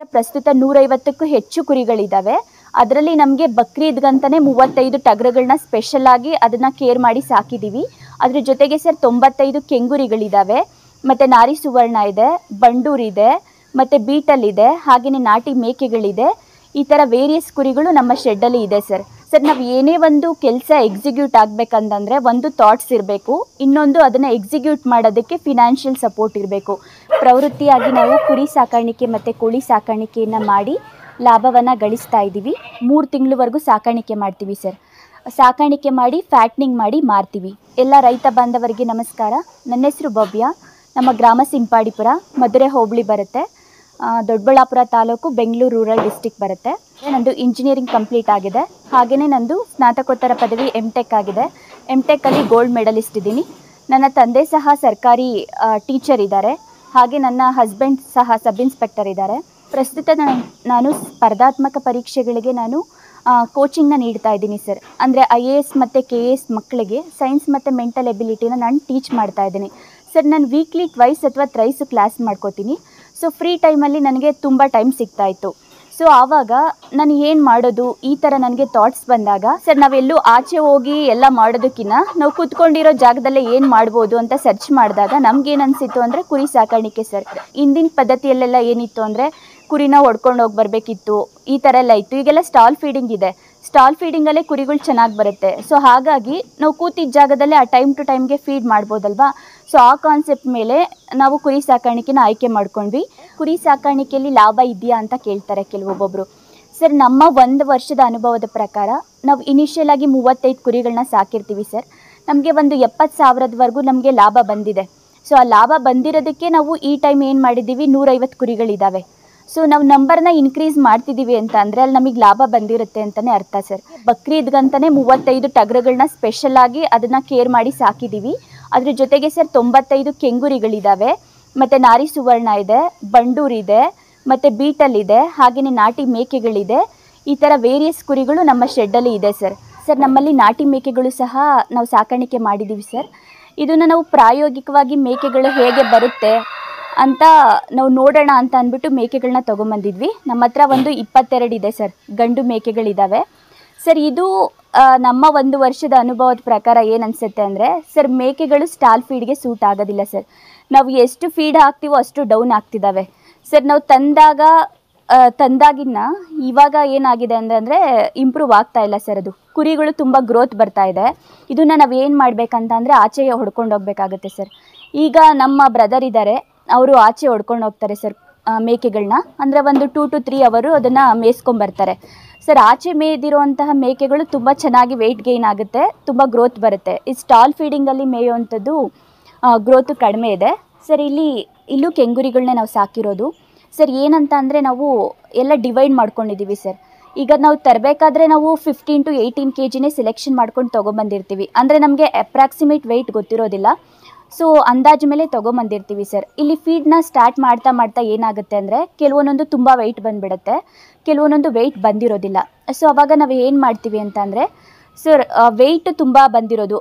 ಪ್ರಸ್ತುತ 150ಕ್ಕೂ ಹೆಚ್ಚು ಕುರಿಗಳಿದ್ದಾವೆ. ಅದರಲ್ಲಿ ನಮಗೆ ಬಕ್ರೀದ್ಗಂತಾನೆ 35 ಟಗರುಗಳನ್ನ ಸ್ಪೆಷಲ್ ಆಗಿ ಅದನ್ನ ಕೇರ್ ಮಾಡಿ ಸಾಕಿದ್ದೀವಿ. ಅದ್ರ ಜೊತೆಗೆ ಸರ್ 95 ಕೆಂಗುರಿಗಳಿದ್ದಾವೆ, ಮತ್ತು ನಾರಿ ಸುವರ್ಣ ಇದೆ, ಬಂಡೂರ್ ಇದೆ, ಮತ್ತು ಬೀಟಲ್ ಇದೆ, ಹಾಗೆಯೇ ನಾಟಿ ಮೇಕೆಗಳಿದೆ. ಈ ಥರ ವೇರಿಯಸ್ ಕುರಿಗಳು ನಮ್ಮ ಶೆಡ್ಡಲ್ಲಿ ಇದೆ ಸರ್. ನಾವು ಏನೇ ಒಂದು ಕೆಲಸ ಎಕ್ಸಿಕ್ಯೂಟ್ ಆಗಬೇಕಂತಂದರೆ ಒಂದು ಥಾಟ್ಸ್ ಇರಬೇಕು, ಇನ್ನೊಂದು ಅದನ್ನು ಎಕ್ಸಿಕ್ಯೂಟ್ ಮಾಡೋದಕ್ಕೆ ಫಿನಾನ್ಷಿಯಲ್ ಸಪೋರ್ಟ್ ಇರಬೇಕು. ಪ್ರವೃತ್ತಿಯಾಗಿ ನಾವು ಕುರಿ ಸಾಕಾಣಿಕೆ ಮತ್ತು ಕೋಳಿ ಸಾಕಾಣಿಕೆಯನ್ನು ಮಾಡಿ ಲಾಭವನ್ನು ಗಳಿಸ್ತಾ ಇದ್ದೀವಿ. 3 ತಿಂಗಳವರೆಗೂ ಸಾಕಾಣಿಕೆ ಮಾಡ್ತೀವಿ ಸರ್. ಸಾಕಾಣಿಕೆ ಮಾಡಿ ಫ್ಯಾಟ್ನಿಂಗ್ ಮಾಡಿ ಮಾರ್ತೀವಿ. ಎಲ್ಲ ರೈತ ಬಾಂಧವರಿಗೆ ನಮಸ್ಕಾರ. ನನ್ನ ಹೆಸರು ಭವ್ಯ. ನಮ್ಮ ಗ್ರಾಮ ಸಿಂಪಾಡಿಪುರ, ಮಧುರೆ ಹೋಬಳಿ ಬರುತ್ತೆ, ದೊಡ್ಡಬಳ್ಳಾಪುರ ತಾಲೂಕು, ಬೆಂಗಳೂರು ರೂರಲ್ ಡಿಸ್ಟಿಕ್ ಬರುತ್ತೆ. ನಂದು ಇಂಜಿನಿಯರಿಂಗ್ ಕಂಪ್ಲೀಟ್ ಆಗಿದೆ. ಹಾಗೆಯೇ ನಂದು ಸ್ನಾತಕೋತ್ತರ ಪದವಿ MTech ಆಗಿದೆ. MTechಲ್ಲಿ ಗೋಲ್ಡ್ ಮೆಡಲಿಸ್ಟ್ ಇದ್ದೀನಿ. ನನ್ನ ತಂದೆ ಸಹ ಸರ್ಕಾರಿ ಟೀಚರ್ ಇದ್ದಾರೆ. ಹಾಗೆ ನನ್ನ ಹಸ್ಬೆಂಡ್ ಸಹ ಸಬ್ ಇನ್ಸ್ಪೆಕ್ಟರ್ ಇದ್ದಾರೆ. ಪ್ರಸ್ತುತ ನಾನು ಸ್ಪರ್ಧಾತ್ಮಕ ಪರೀಕ್ಷೆಗಳಿಗೆ ನಾನು ಕೋಚಿಂಗ್ನ ನೀಡ್ತಾ ಇದ್ದೀನಿ ಸರ್. ಅಂದರೆ IAS ಮತ್ತು KAS ಮಕ್ಕಳಿಗೆ ಸೈನ್ಸ್ ಮತ್ತು ಮೆಂಟಲ್ ಎಬಿಲಿಟಿನ ನಾನು ಟೀಚ್ ಮಾಡ್ತಾ ಇದ್ದೀನಿ ಸರ್. ನಾನು ವೀಕ್ಲಿ ಟ್ವೈಸ್ ಅಥವಾ ಥ್ರೈಸ್ ಕ್ಲಾಸ್ ಮಾಡ್ಕೋತೀನಿ. ಸೊ ಫ್ರೀ ಟೈಮಲ್ಲಿ ನನಗೆ ತುಂಬ ಟೈಮ್ ಸಿಗ್ತಾಯಿತ್ತು. ಸೊ ಆವಾಗ ನಾನು ಏನು ಮಾಡೋದು, ಈ ಥರ ನನಗೆ ಥಾಟ್ಸ್ ಬಂದಾಗ ಸರ್, ನಾವೆಲ್ಲೂ ಆಚೆ ಹೋಗಿ ಎಲ್ಲ ಮಾಡೋದಕ್ಕಿಂತ ನಾವು ಕೂತ್ಕೊಂಡಿರೋ ಜಾಗದಲ್ಲೇ ಏನು ಮಾಡ್ಬೋದು ಅಂತ ಸರ್ಚ್ ಮಾಡಿದಾಗ ನಮಗೇನು ಅನಿಸಿತ್ತು ಅಂದರೆ ಕುರಿ ಸಾಕಾಣಿಕೆ ಸರ್. ಹಿಂದಿನ ಪದ್ಧತಿಯಲ್ಲೆಲ್ಲ ಏನಿತ್ತು ಅಂದರೆ ಕುರಿನ ಹೊಡ್ಕೊಂಡು ಹೋಗಿ ಬರಬೇಕಿತ್ತು, ಈ ಥರ ಎಲ್ಲ ಇತ್ತು. ಈಗೆಲ್ಲ ಸ್ಟಾಲ್ ಫೀಡಿಂಗ್ ಇದೆ. ಸ್ಟಾಲ್ ಫೀಡಿಂಗಲ್ಲೇ ಕುರಿಗಳು ಚೆನ್ನಾಗಿ ಬರುತ್ತೆ. ಸೊ ಹಾಗಾಗಿ ನಾವು ಕೂತಿದ್ದ ಜಾಗದಲ್ಲೇ ಆ ಟೈಮ್ ಟು ಟೈಮ್ಗೆ ಫೀಡ್ ಮಾಡ್ಬೋದಲ್ವಾ. ಸೊ ಆ ಕಾನ್ಸೆಪ್ಟ್ ಮೇಲೆ ನಾವು ಕುರಿ ಸಾಕಾಣಿಕೆನ ಆಯ್ಕೆ ಮಾಡ್ಕೊಂಡ್ವಿ. ಕುರಿ ಸಾಕಾಣಿಕೆಯಲ್ಲಿ ಲಾಭ ಇದೆಯಾ ಅಂತ ಕೇಳ್ತಾರೆ ಕೆಲವೊಬ್ಬೊಬ್ಬರು. ಸರ್, ನಮ್ಮ 1 ವರ್ಷದ ಅನುಭವದ ಪ್ರಕಾರ ನಾವು ಇನಿಷಿಯಲ್ ಆಗಿ 35 ಕುರಿಗಳನ್ನ ಸಾಕಿರ್ತೀವಿ ಸರ್. ನಮಗೆ ಒಂದು 70,000ವರೆಗೂ ನಮಗೆ ಲಾಭ ಬಂದಿದೆ. ಸೊ ಆ ಲಾಭ ಬಂದಿರೋದಕ್ಕೆ ನಾವು ಈ ಟೈಮ್ ಏನು ಮಾಡಿದ್ದೀವಿ, 150 ಕುರಿಗಳಿದ್ದಾವೆ. ಸೊ ನಾವು ನಂಬರ್ನ ಇನ್ಕ್ರೀಸ್ ಮಾಡ್ತಿದ್ದೀವಿ ಅಂತ ಅಂದರೆ ಅಲ್ಲಿ ನಮಗೆ ಲಾಭ ಬಂದಿರುತ್ತೆ ಅಂತಲೇ ಅರ್ಥ ಸರ್. ಬಕ್ರೀದ್ಗಂತಾನೆ 35 ಟಗರುಗಳನ್ನ ಸ್ಪೆಷಲ್ ಆಗಿ ಅದನ್ನು ಕೇರ್ ಮಾಡಿ ಸಾಕಿದ್ದೀವಿ. ಅದ್ರ ಜೊತೆಗೆ ಸರ್ 95 ಕೆಂಗುರಿಗಳಿದ್ದಾವೆ, ಮತ್ತು ನಾರಿ ಸುವರ್ಣ ಇದೆ, ಬಂಡೂರ್ ಇದೆ, ಮತ್ತು ಬೀಟಲ್ ಇದೆ, ಹಾಗೆಯೇ ನಾಟಿ ಮೇಕೆಗಳಿದೆ. ಈ ಥರ ವೇರಿಯಸ್ ಕುರಿಗಳು ನಮ್ಮ ಶೆಡ್ಡಲ್ಲಿ ಇದೆ ಸರ್. ನಮ್ಮಲ್ಲಿ ನಾಟಿ ಮೇಕೆಗಳು ಸಹ ನಾವು ಸಾಕಾಣಿಕೆ ಮಾಡಿದ್ದೀವಿ ಸರ್. ಇದನ್ನು ನಾವು ಪ್ರಾಯೋಗಿಕವಾಗಿ ಮೇಕೆಗಳು ಹೇಗೆ ಬರುತ್ತೆ ಅಂತ ನಾವು ನೋಡೋಣ ಅಂತ ಅಂದ್ಬಿಟ್ಟು ಮೇಕೆಗಳನ್ನ ತೊಗೊಂಬಂದಿದ್ವಿ. ನಮ್ಮ ಹತ್ರ ಒಂದು 22 ಇದೆ ಸರ್, ಗಂಡು ಮೇಕೆಗಳಿದ್ದಾವೆ ಸರ್. ಇದು ನಮ್ಮ 1 ವರ್ಷದ ಅನುಭವದ ಪ್ರಕಾರ ಏನು ಅನಿಸುತ್ತೆ ಅಂದರೆ ಸರ್, ಮೇಕೆಗಳು ಸ್ಟಾಲ್ ಫೀಡ್ಗೆ ಸೂಟ್ ಆಗೋದಿಲ್ಲ ಸರ್. ನಾವು ಎಷ್ಟು ಫೀಡ್ ಹಾಕ್ತೀವೋ ಅಷ್ಟು ಡೌನ್ ಆಗ್ತಿದ್ದಾವೆ ಸರ್. ನಾವು ತಂದಾಗಿನ್ನ ಇವಾಗ ಏನಾಗಿದೆ ಅಂದರೆ ಇಂಪ್ರೂವ್ ಆಗ್ತಾ ಇಲ್ಲ ಸರ್. ಅದು ಕುರಿಗಳು ತುಂಬ ಗ್ರೋತ್ ಬರ್ತಾ ಇದೆ. ಇದನ್ನು ನಾವು ಏನು ಮಾಡಬೇಕಂತ ಅಂದರೆ ಆಚೆಗೆ ಹೊಡ್ಕೊಂಡು ಹೋಗ್ಬೇಕಾಗುತ್ತೆ ಸರ್. ಈಗ ನಮ್ಮ ಬ್ರದರ್ ಇದ್ದಾರೆ, ಅವರು ಆಚೆ ಹೊಡ್ಕೊಂಡು ಹೋಗ್ತಾರೆ ಸರ್ ಮೇಕೆಗಳನ್ನ. ಅಂದರೆ ಒಂದು 2 to 3 ಅವರು ಅದನ್ನು ಮೇಯಿಸ್ಕೊಂಬರ್ತಾರೆ ಸರ್. ಆಚೆ ಮೇಯ್ದಿರುವಂತಹ ಮೇಕೆಗಳು ತುಂಬ ಚೆನ್ನಾಗಿ ವೆಯ್ಟ್ ಗೇನ್ ಆಗುತ್ತೆ, ತುಂಬ ಗ್ರೋತ್ ಬರುತ್ತೆ. ಈ ಸ್ಟಾಲ್ ಫೀಡಿಂಗಲ್ಲಿ ಮೇಯುವಂಥದ್ದು ಗ್ರೋತು ಕಡಿಮೆ ಇದೆ ಸರ್. ಇಲ್ಲೂ ಕೆಂಗುರಿಗಳನ್ನೇ ನಾವು ಸಾಕಿರೋದು ಸರ್. ಏನಂತ ಅಂದರೆ ನಾವು ಎಲ್ಲ ಡಿವೈಡ್ ಮಾಡ್ಕೊಂಡಿದ್ದೀವಿ ಸರ್. ಈಗ ನಾವು ತರಬೇಕಾದ್ರೆ ನಾವು 15 to 18 kgನೇ ಸೆಲೆಕ್ಷನ್ ಮಾಡ್ಕೊಂಡು ತೊಗೊಂಬಂದಿರ್ತೀವಿ. ಅಂದರೆ ನಮಗೆ ಅಪ್ರಾಕ್ಸಿಮೇಟ್ ವೆಯ್ಟ್ ಗೊತ್ತಿರೋದಿಲ್ಲ. ಸೊ ಅಂದಾಜು ಮೇಲೆ ತೊಗೊಂಬಂದಿರ್ತೀವಿ ಸರ್. ಇಲ್ಲಿ ಫೀಡ್ನ ಸ್ಟಾರ್ಟ್ ಮಾಡ್ತಾ ಏನಾಗುತ್ತೆ ಅಂದರೆ ಕೆಲವೊಂದೊಂದು ತುಂಬ ವೆಯ್ಟ್ ಬಂದುಬಿಡುತ್ತೆ, ಕೆಲವೊಂದೊಂದು ವೆಯ್ಟ್ ಬಂದಿರೋದಿಲ್ಲ. ಸೊ ಅವಾಗ ನಾವು ಏನು ಮಾಡ್ತೀವಿ ಅಂತ ಅಂದರೆ ಸರ್, ವೆಯ್ಟ್ ತುಂಬ ಬಂದಿರೋದು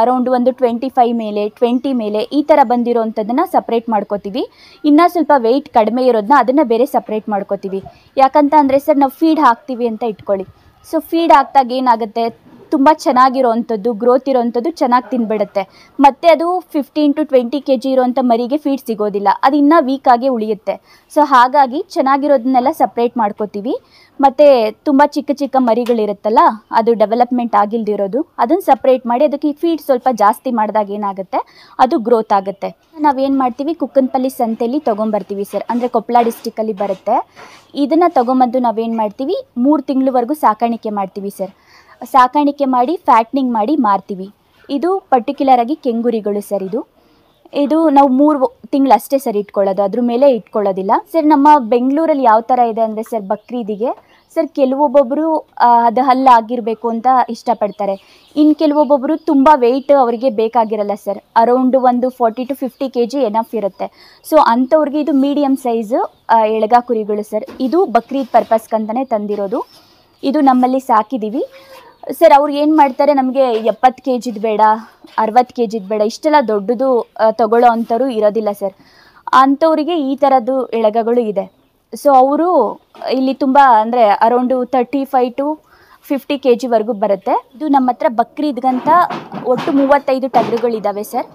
ಅರೌಂಡ್ ಒಂದು 25 ಮೇಲೆ 20 ಮೇಲೆ ಈ ಥರ ಬಂದಿರೋವಂಥದ್ದನ್ನು ಸಪ್ರೇಟ್ ಮಾಡ್ಕೋತೀವಿ. ಇನ್ನೂ ಸ್ವಲ್ಪ ವೆಯ್ಟ್ ಕಡಿಮೆ ಇರೋದನ್ನ ಅದನ್ನು ಬೇರೆ ಸಪ್ರೇಟ್ ಮಾಡ್ಕೋತೀವಿ. ಯಾಕಂತ ಅಂದರೆ ಸರ್, ನಾವು ಫೀಡ್ ಹಾಕ್ತೀವಿ ಅಂತ ಇಟ್ಕೊಳ್ಳಿ. ಸೊ ಫೀಡ್ ಹಾಕ್ದಾಗ ಏನಾಗುತ್ತೆ, ತುಂಬ ಚೆನ್ನಾಗಿರೋವಂಥದ್ದು ಗ್ರೋತ್ ಇರೋವಂಥದ್ದು ಚೆನ್ನಾಗಿ ತಿಂದ್ಬಿಡುತ್ತೆ. ಮತ್ತು ಅದು 15 to 20 kg ಇರೋವಂಥ ಮರಿಗೆ ಫೀಡ್ ಸಿಗೋದಿಲ್ಲ, ಅದು ಇನ್ನೂ ವೀಕಾಗಿ ಉಳಿಯುತ್ತೆ. ಸೊ ಹಾಗಾಗಿ ಚೆನ್ನಾಗಿರೋದನ್ನೆಲ್ಲ ಸಪ್ರೇಟ್ ಮಾಡ್ಕೋತೀವಿ. ಮತ್ತು ತುಂಬ ಚಿಕ್ಕ ಮರಿಗಳಿರುತ್ತಲ್ಲ, ಅದು ಡೆವಲಪ್ಮೆಂಟ್ ಆಗಿಲ್ದಿರೋದು, ಅದನ್ನು ಸಪ್ರೇಟ್ ಮಾಡಿ ಅದಕ್ಕೆ ಫೀಡ್ ಸ್ವಲ್ಪ ಜಾಸ್ತಿ ಮಾಡಿದಾಗ ಏನಾಗುತ್ತೆ, ಅದು ಗ್ರೋತ್ ಆಗುತ್ತೆ. ನಾವೇನು ಮಾಡ್ತೀವಿ, ಕುಕ್ಕನಪಲ್ಲಿ ಸಂತೆಯಲ್ಲಿ ತೊಗೊಂಬರ್ತೀವಿ ಸರ್. ಅಂದರೆ ಕೊಪ್ಪಳ ಡಿಸ್ಟಿಕಲ್ಲಿ ಬರುತ್ತೆ. ಇದನ್ನು ತೊಗೊಂಬಂದು ನಾವೇನು ಮಾಡ್ತೀವಿ, 3 ತಿಂಗಳವರೆಗೂ ಸಾಕಾಣಿಕೆ ಮಾಡ್ತೀವಿ ಸರ್. ಸಾಕಾಣಿಕೆ ಮಾಡಿ ಫ್ಯಾಟ್ನಿಂಗ್ ಮಾಡಿ ಮಾರ್ತೀವಿ. ಇದು ಪರ್ಟಿಕ್ಯುಲರ್ ಆಗಿ ಕೆಂಗುರಿಗಳು ಸರ್. ಇದು ನಾವು 3 ತಿಂಗಳು ಅಷ್ಟೇ ಸರ್ ಇಟ್ಕೊಳ್ಳೋದು, ಅದ್ರ ಮೇಲೆ ಇಟ್ಕೊಳ್ಳೋದಿಲ್ಲ ಸರ್. ನಮ್ಮ ಬೆಂಗಳೂರಲ್ಲಿ ಯಾವ ಥರ ಇದೆ ಅಂದರೆ ಸರ್, ಬಕ್ರೀದಿಗೆ ಸರ್ ಕೆಲವೊಬ್ಬೊಬ್ಬರು ಅದು ಹಲ್ಲಾಗಿರಬೇಕು ಅಂತ ಇಷ್ಟಪಡ್ತಾರೆ. ಇನ್ನು ಕೆಲವೊಬ್ಬೊಬ್ಬರು ತುಂಬ ವೆಯ್ಟ್ ಅವರಿಗೆ ಬೇಕಾಗಿರಲ್ಲ ಸರ್. ಅರೌಂಡ್ ಒಂದು 40 to 50 kg ಎನಫ್ ಇರುತ್ತೆ. ಸೊ ಅಂಥವ್ರಿಗೆ ಇದು ಮೀಡಿಯಮ್ ಸೈಜು ಎಳಗ ಕುರಿಗಳು ಸರ್. ಇದು ಬಕ್ರೀದ್ ಪರ್ಪಸ್ಗಂತಲೇ ತಂದಿರೋದು. ಇದು ನಮ್ಮಲ್ಲಿ ಸಾಕಿದ್ದೀವಿ ಸರ್. ಅವ್ರು ಏನು ಮಾಡ್ತಾರೆ, ನಮಗೆ 70 kgದು ಬೇಡ, 60 kgದು ಬೇಡ, ಇಷ್ಟೆಲ್ಲ ದೊಡ್ಡದು ತೊಗೊಳ್ಳೋ ಅಂಥವ್ರು ಇರೋದಿಲ್ಲ ಸರ್. ಅಂಥವರಿಗೆ ಈ ಥರದ್ದು ಎಳಗಗಳು ಇದೆ. ಸೊ ಅವರು ಇಲ್ಲಿ ತುಂಬ ಅಂದರೆ ಅರೌಂಡು 35 to 50 kg ಬರುತ್ತೆ. ಇದು ನಮ್ಮ ಹತ್ರ ಬಕ್ರೀದ್ಗಂತ ಒಟ್ಟು 35 ಟಗರುಗಳಿದ್ದಾವೆ ಸರ್.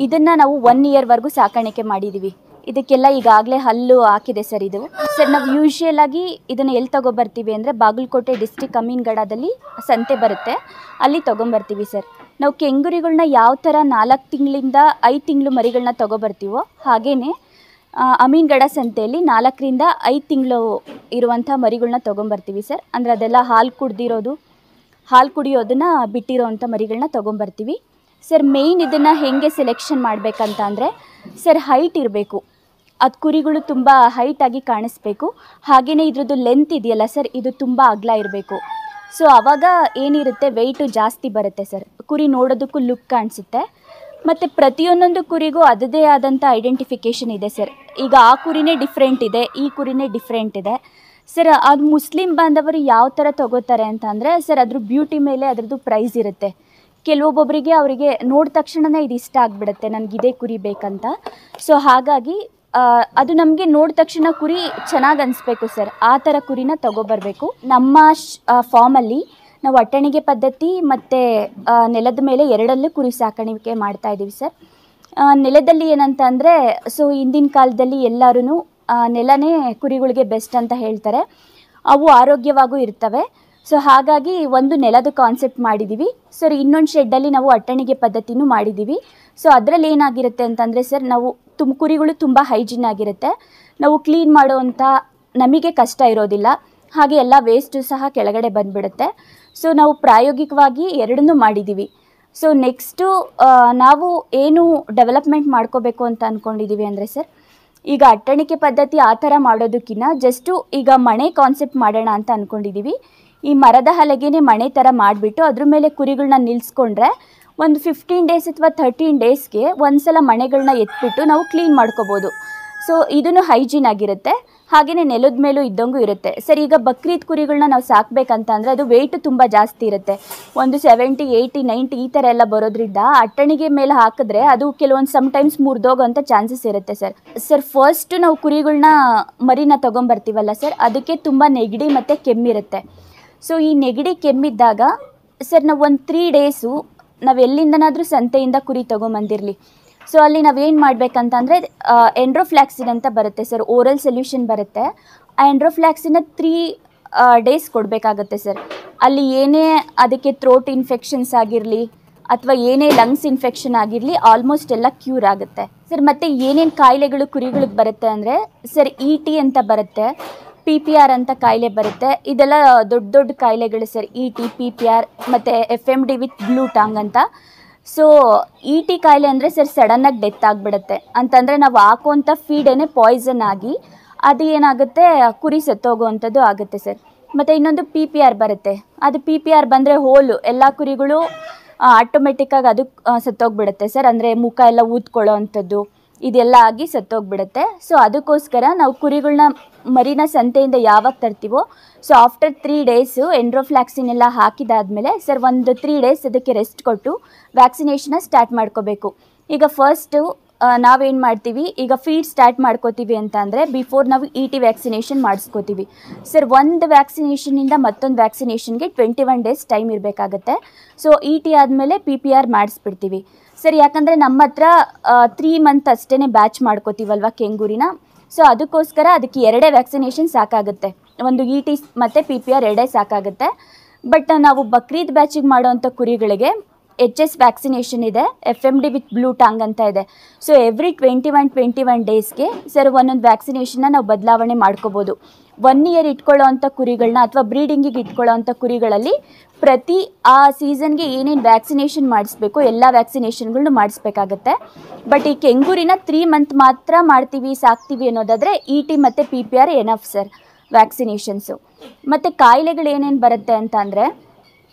ಇದನ್ನು ನಾವು 1 yearವರೆಗೂ ಸಾಕಾಣಿಕೆ ಮಾಡಿದ್ದೀವಿ. ಇದಕ್ಕೆಲ್ಲ ಈಗಾಗಲೇ ಹಲ್ಲು ಹಾಕಿದೆ ಸರ್. ಇದು ಸರ್ ನಾವು ಯೂಶುವಲ್ ಆಗಿ ಇದನ್ನು ಎಲ್ಲಿ ತೊಗೊಬರ್ತೀವಿ ಅಂದರೆ ಬಾಗಲಕೋಟೆ ಡಿಸ್ಟ್ರಿಕ್ಟ್ ಅಮೀನ್ಗಢದಲ್ಲಿ ಸಂತೆ ಬರುತ್ತೆ, ಅಲ್ಲಿ ತೊಗೊಂಬರ್ತೀವಿ ಸರ್. ನಾವು ಕೆಂಗುರಿಗಳನ್ನ ಯಾವ ಥರ 4 ತಿಂಗಳಿಂದ 5 ತಿಂಗಳು ಮರಿಗಳನ್ನ ತೊಗೊಬರ್ತೀವೋ ಹಾಗೆಯೇ ಅಮೀನ್ಗಢ ಸಂತೆಯಲ್ಲಿ 4 ರಿಂದ 5 ತಿಂಗಳು ಇರುವಂಥ ಮರಿಗಳನ್ನ ತೊಗೊಂಬರ್ತೀವಿ ಸರ್. ಅಂದರೆ ಅದೆಲ್ಲ ಹಾಲು ಕುಡಿಯೋದನ್ನು ಬಿಟ್ಟಿರೋವಂಥ ಮರಿಗಳನ್ನ ತೊಗೊಂಬರ್ತೀವಿ ಸರ್. ಮೇಯ್ನ್ ಇದನ್ನು ಹೇಗೆ ಸೆಲೆಕ್ಷನ್ ಮಾಡಬೇಕಂತ ಅಂದರೆ ಸರ್, ಹೈಟ್ ಇರಬೇಕು, ಅದು ಕುರಿಗಳು ತುಂಬ ಹೈಟಾಗಿ ಕಾಣಿಸ್ಬೇಕು. ಹಾಗೆಯೇ ಇದ್ರದ್ದು ಲೆಂತ್ ಇದೆಯಲ್ಲ ಸರ್, ಇದು ತುಂಬ ಅಗಲ ಇರಬೇಕು. ಸೊ ಆವಾಗ ಏನಿರುತ್ತೆ, ವೆಯ್ಟು ಜಾಸ್ತಿ ಬರುತ್ತೆ ಸರ್. ಕುರಿ ನೋಡೋದಕ್ಕೂ ಲುಕ್ ಕಾಣಿಸುತ್ತೆ. ಮತ್ತು ಪ್ರತಿಯೊಂದೊಂದು ಕುರಿಗೂ ಅದದೇ ಆದಂಥ ಐಡೆಂಟಿಫಿಕೇಷನ್ ಇದೆ ಸರ್. ಈಗ ಆ ಕುರಿನೇ ಡಿಫ್ರೆಂಟ್ ಇದೆ, ಈ ಕುರಿನೇ ಡಿಫ್ರೆಂಟ್ ಇದೆ ಸರ್. ಅದು ಮುಸ್ಲಿಂ ಬಾಂಧವರು ಯಾವ ಥರ ತೊಗೋತಾರೆ ಅಂತ ಅಂದರೆ ಸರ್, ಅದ್ರ ಬ್ಯೂಟಿ ಮೇಲೆ ಅದರದ್ದು ಪ್ರೈಸ್ ಇರುತ್ತೆ. ಕೆಲವೊಬ್ಬೊಬ್ಬರಿಗೆ ಅವರಿಗೆ ನೋಡಿದ ತಕ್ಷಣವೇ ಇದು ಇಷ್ಟ ಆಗಿಬಿಡುತ್ತೆ, ನನಗಿದೇ ಕುರಿ ಬೇಕಂತ. ಸೊ ಹಾಗಾಗಿ ಅದು ನಮಗೆ ನೋಡಿದ ತಕ್ಷಣ ಕುರಿ ಚೆನ್ನಾಗಿ ಅನಿಸ್ಬೇಕು ಸರ್, ಆ ಥರ ಕುರಿನ ತೊಗೊಬರ್ಬೇಕು. ನಮ್ಮ ಫಾರ್ಮಲ್ಲಿ ನಾವು ಅಟ್ಟಣಿಗೆ ಪದ್ಧತಿ ಮತ್ತು ನೆಲದ ಮೇಲೆ ಎರಡಲ್ಲೂ ಕುರಿ ಸಾಕಾಣಿಕೆ ಮಾಡ್ತಾಯಿದ್ದೀವಿ ಸರ್. ನೆಲದಲ್ಲಿ ಏನಂತ ಅಂದರೆ, ಸೊ ಹಿಂದಿನ ಕಾಲದಲ್ಲಿ ಎಲ್ಲರೂ ನೆಲನೇ ಕುರಿಗಳಿಗೆ ಬೆಸ್ಟ್ ಅಂತ ಹೇಳ್ತಾರೆ. ಅವು ಆರೋಗ್ಯವಾಗೂ ಇರ್ತವೆ. ಸೊ ಹಾಗಾಗಿ ಒಂದು ನೆಲದ ಕಾನ್ಸೆಪ್ಟ್ ಮಾಡಿದ್ದೀವಿ ಸರ್. ಇನ್ನೊಂದು ಶೆಡ್ಡಲ್ಲಿ ನಾವು ಅಟ್ಟಣಿಗೆ ಪದ್ಧತಿನೂ ಮಾಡಿದ್ದೀವಿ. ಸೊ ಅದರಲ್ಲಿ ಏನಾಗಿರುತ್ತೆ ಅಂತಂದರೆ ಸರ್, ನಾವು ಕುರಿಗಳು ತುಂಬ ಹೈಜಿನ್ ಆಗಿರುತ್ತೆ. ನಾವು ಕ್ಲೀನ್ ಮಾಡೋವಂಥ ನಮಗೆ ಕಷ್ಟ ಇರೋದಿಲ್ಲ. ಹಾಗೆ ಎಲ್ಲ ವೇಸ್ಟು ಸಹ ಕೆಳಗಡೆ ಬಂದುಬಿಡುತ್ತೆ. ಸೊ ನಾವು ಪ್ರಾಯೋಗಿಕವಾಗಿ ಎರಡನ್ನೂ ಮಾಡಿದ್ದೀವಿ. ಸೊ ನೆಕ್ಸ್ಟು ನಾವು ಏನು ಡೆವಲಪ್ಮೆಂಟ್ ಮಾಡ್ಕೋಬೇಕು ಅಂತ ಅಂದ್ಕೊಂಡಿದ್ದೀವಿ ಅಂದರೆ ಸರ್, ಈಗ ಅಟ್ಟಣಿಕೆ ಪದ್ಧತಿ ಆ ಥರ ಮಾಡೋದಕ್ಕಿಂತ ಜಸ್ಟು ಈಗ ಮನೆ ಕಾನ್ಸೆಪ್ಟ್ ಮಾಡೋಣ ಅಂತ ಅಂದ್ಕೊಂಡಿದ್ದೀವಿ. ಈ ಮರದ ಹಲಗೆನೇ ಮನೆ ಥರ ಮಾಡಿಬಿಟ್ಟು ಅದ್ರ ಮೇಲೆ ಕುರಿಗಳನ್ನ ನಿಲ್ಲಿಸ್ಕೊಂಡ್ರೆ ಒಂದು 15 days ಅಥವಾ 13 daysಗೆ ಒಂದು ಸಲ ಮನೆಗಳನ್ನ ಎತ್ಬಿಟ್ಟು ನಾವು ಕ್ಲೀನ್ ಮಾಡ್ಕೋಬೋದು. ಸೊ ಇದನ್ನು ಹೈಜೀನ್ ಆಗಿರುತ್ತೆ. ಹಾಗೆಯೇ ನೆಲದ ಮೇಲೂ ಇದ್ದಂಗೂ ಇರುತ್ತೆ ಸರ್. ಈಗ ಬಕ್ರೀದ್ ಕುರಿಗಳನ್ನ ನಾವು ಸಾಕಬೇಕಂತ ಅಂದರೆ ಅದು ವೆಯ್ಟು ತುಂಬ ಜಾಸ್ತಿ ಇರುತ್ತೆ. ಒಂದು 70, 80, 90 ಈ ಥರ ಎಲ್ಲ ಬರೋದ್ರಿಂದ ಅಟ್ಟಣಿಗೆ ಮೇಲೆ ಹಾಕಿದ್ರೆ ಅದು ಕೆಲವೊಂದು ಸಮ್ಟೈಮ್ಸ್ ಮುರಿದೋಗೋಂಥ ಚಾನ್ಸಸ್ ಇರುತ್ತೆ ಸರ್. ಫಸ್ಟು ನಾವು ಕುರಿಗಳನ್ನ ಮರಿನ ತೊಗೊಂಬರ್ತೀವಲ್ಲ ಸರ್, ಅದಕ್ಕೆ ತುಂಬ ನೆಗಡಿ ಮತ್ತು ಕೆಮ್ಮಿರುತ್ತೆ. ಸೊ ಈ ನೆಗಡಿ ಕೆಮ್ಮಿದ್ದಾಗ ಸರ್, ನಾವು ಒಂದು 3 days ನಾವು ಎಲ್ಲಿಂದನಾದರೂ ಸಂತೆಯಿಂದ ಕುರಿ ತೊಗೊಂಬಂದಿರಲಿ. ಸೊ ಅಲ್ಲಿ ನಾವೇನು ಮಾಡಬೇಕಂತಂದರೆ ಎಂಡ್ರೋಫ್ಲಾಕ್ಸಿನ್ ಅಂತ ಬರುತ್ತೆ ಸರ್, ಓರಲ್ ಸೊಲ್ಯೂಷನ್ ಬರುತ್ತೆ. ಆ ಎಂಡ್ರೋಫ್ಲಾಕ್ಸಿನ 3 days ಕೊಡಬೇಕಾಗತ್ತೆ ಸರ್. ಅಲ್ಲಿ ಏನೇ ಅದಕ್ಕೆ ಥ್ರೋಟ್ ಇನ್ಫೆಕ್ಷನ್ಸ್ ಆಗಿರಲಿ ಅಥವಾ ಏನೇ ಲಂಗ್ಸ್ ಇನ್ಫೆಕ್ಷನ್ ಆಗಿರಲಿ ಆಲ್ಮೋಸ್ಟ್ ಎಲ್ಲ ಕ್ಯೂರ್ ಆಗುತ್ತೆ ಸರ್. ಮತ್ತು ಏನೇನು ಕಾಯಿಲೆಗಳು ಕುರಿಗಳಿಗೆ ಬರುತ್ತೆ ಅಂದರೆ ಸರ್, ET ಅಂತ ಬರುತ್ತೆ, PPR ಅಂತ ಕಾಯಿಲೆ ಬರುತ್ತೆ. ಇದೆಲ್ಲ ದೊಡ್ಡ ದೊಡ್ಡ ಕಾಯಿಲೆಗಳು ಸರ್, ET, PPR ಮತ್ತು FMD ವಿತ್ ಬ್ಲೂ ಟಾಂಗ್ ಅಂತ. ಸೊ ET ಕಾಯಿಲೆ ಅಂದರೆ ಸರ್, ಸಡನ್ನಾಗಿ ಡೆತ್ ಆಗಿಬಿಡುತ್ತೆ. ಅಂತಂದರೆ ನಾವು ಹಾಕುವಂಥ ಫೀಡೇನೆ ಪಾಯ್ಸನ್ ಆಗಿ ಅದು ಏನಾಗುತ್ತೆ, ಕುರಿ ಸತ್ತೋಗೋವಂಥದ್ದು ಆಗುತ್ತೆ ಸರ್. ಮತ್ತು ಇನ್ನೊಂದು PPR ಬರುತ್ತೆ. ಅದು PPR ಬಂದರೆ ಹೋಲು ಎಲ್ಲ ಕುರಿಗಳು ಆಟೋಮೆಟಿಕ್ಕಾಗಿ ಅದು ಸತ್ತೋಗ್ಬಿಡುತ್ತೆ ಸರ್. ಅಂದರೆ ಮುಖ ಎಲ್ಲ ಊದ್ಕೊಳ್ಳೋ ಅಂಥದ್ದು ಇದೆಲ್ಲ ಆಗಿ ಸತ್ತೋಗ್ಬಿಡುತ್ತೆ. ಸೊ ಅದಕ್ಕೋಸ್ಕರ ನಾವು ಕುರಿಗಳನ್ನ ಮರಿನ ಸಂತೆಯಿಂದ ಯಾವಾಗ ತರ್ತೀವೋ ಸೊ ಆಫ್ಟರ್ 3 days ಎಂಡ್ರೋಫ್ಲಾಕ್ಸಿನ್ ಎಲ್ಲ ಹಾಕಿದಾದ್ಮೇಲೆ ಸರ್ ಒಂದು 3 days ಅದಕ್ಕೆ ರೆಸ್ಟ್ ಕೊಟ್ಟು ವ್ಯಾಕ್ಸಿನೇಷನ್ನ ಸ್ಟಾರ್ಟ್ ಮಾಡ್ಕೋಬೇಕು. ಈಗ ಫಸ್ಟು ನಾವೇನು ಮಾಡ್ತೀವಿ, ಈಗ ಫೀಡ್ ಸ್ಟಾರ್ಟ್ ಮಾಡ್ಕೋತೀವಿ ಅಂತ ಅಂದರೆ ಬಿಫೋರ್ ನಾವು ET ವ್ಯಾಕ್ಸಿನೇಷನ್ ಮಾಡಿಸ್ಕೋತೀವಿ ಸರ್. ಒಂದು ವ್ಯಾಕ್ಸಿನೇಷನಿಂದ ಮತ್ತೊಂದು ವ್ಯಾಕ್ಸಿನೇಷನ್ಗೆ 21 days ಟೈಮ್ ಇರಬೇಕಾಗತ್ತೆ. ಸೊ ET ಆದಮೇಲೆ PPR ಮಾಡಿಸ್ಬಿಡ್ತೀವಿ ಸರ್. ಯಾಕಂದರೆ ನಮ್ಮ ಹತ್ರ 3 month ಅಷ್ಟೇ ಬ್ಯಾಚ್ ಮಾಡ್ಕೋತೀವಲ್ವ ಕೆಂಗೂರಿನ. ಸೊ ಅದಕ್ಕೋಸ್ಕರ ಅದಕ್ಕೆ 2 ವ್ಯಾಕ್ಸಿನೇಷನ್ ಸಾಕಾಗುತ್ತೆ. ಒಂದು ET ಮತ್ತು PPR 2 ಸಾಕಾಗುತ್ತೆ. ಬಟ್ ನಾವು ಬಕ್ರೀದ್ ಬ್ಯಾಚಿಗೆ ಮಾಡೋವಂಥ ಕುರಿಗಳಿಗೆ HS ವ್ಯಾಕ್ಸಿನೇಷನ್ ಇದೆ, FMD ವಿತ್ ಬ್ಲೂ ಟಾಂಗ್ ಅಂತ ಇದೆ. ಸೊ ಎವ್ರಿ 21 daysಗೆ ಸರ್ ಒಂದೊಂದು ವ್ಯಾಕ್ಸಿನೇಷನ್ನ ನಾವು ಬದಲಾವಣೆ ಮಾಡ್ಕೋಬೋದು. 1 year ಇಟ್ಕೊಳ್ಳೋ ಅಂಥ ಕುರಿಗಳನ್ನ ಅಥವಾ ಬ್ರೀಡಿಂಗಿಗೆ ಇಟ್ಕೊಳ್ಳೋ ಅಂಥ ಕುರಿಗಳಲ್ಲಿ ಪ್ರತಿ ಆ ಸೀಸನ್ಗೆ ಏನೇನು ವ್ಯಾಕ್ಸಿನೇಷನ್ ಮಾಡಿಸ್ಬೇಕು ಎಲ್ಲ ವ್ಯಾಕ್ಸಿನೇಷನ್ಗಳನ್ನೂ ಮಾಡಿಸ್ಬೇಕಾಗತ್ತೆ. ಬಟ್ ಈ ಕೆಂಗೂರಿನ 3 month ಮಾತ್ರ ಮಾಡ್ತೀವಿ ಸಾಕ್ತೀವಿ ಅನ್ನೋದಾದರೆ ET ಮತ್ತು PPR ಎನಫ್ ಸರ್ ವ್ಯಾಕ್ಸಿನೇಷನ್ಸು. ಮತ್ತು ಕಾಯಿಲೆಗಳು ಏನೇನು ಬರುತ್ತೆ ಅಂತ ಅಂದರೆ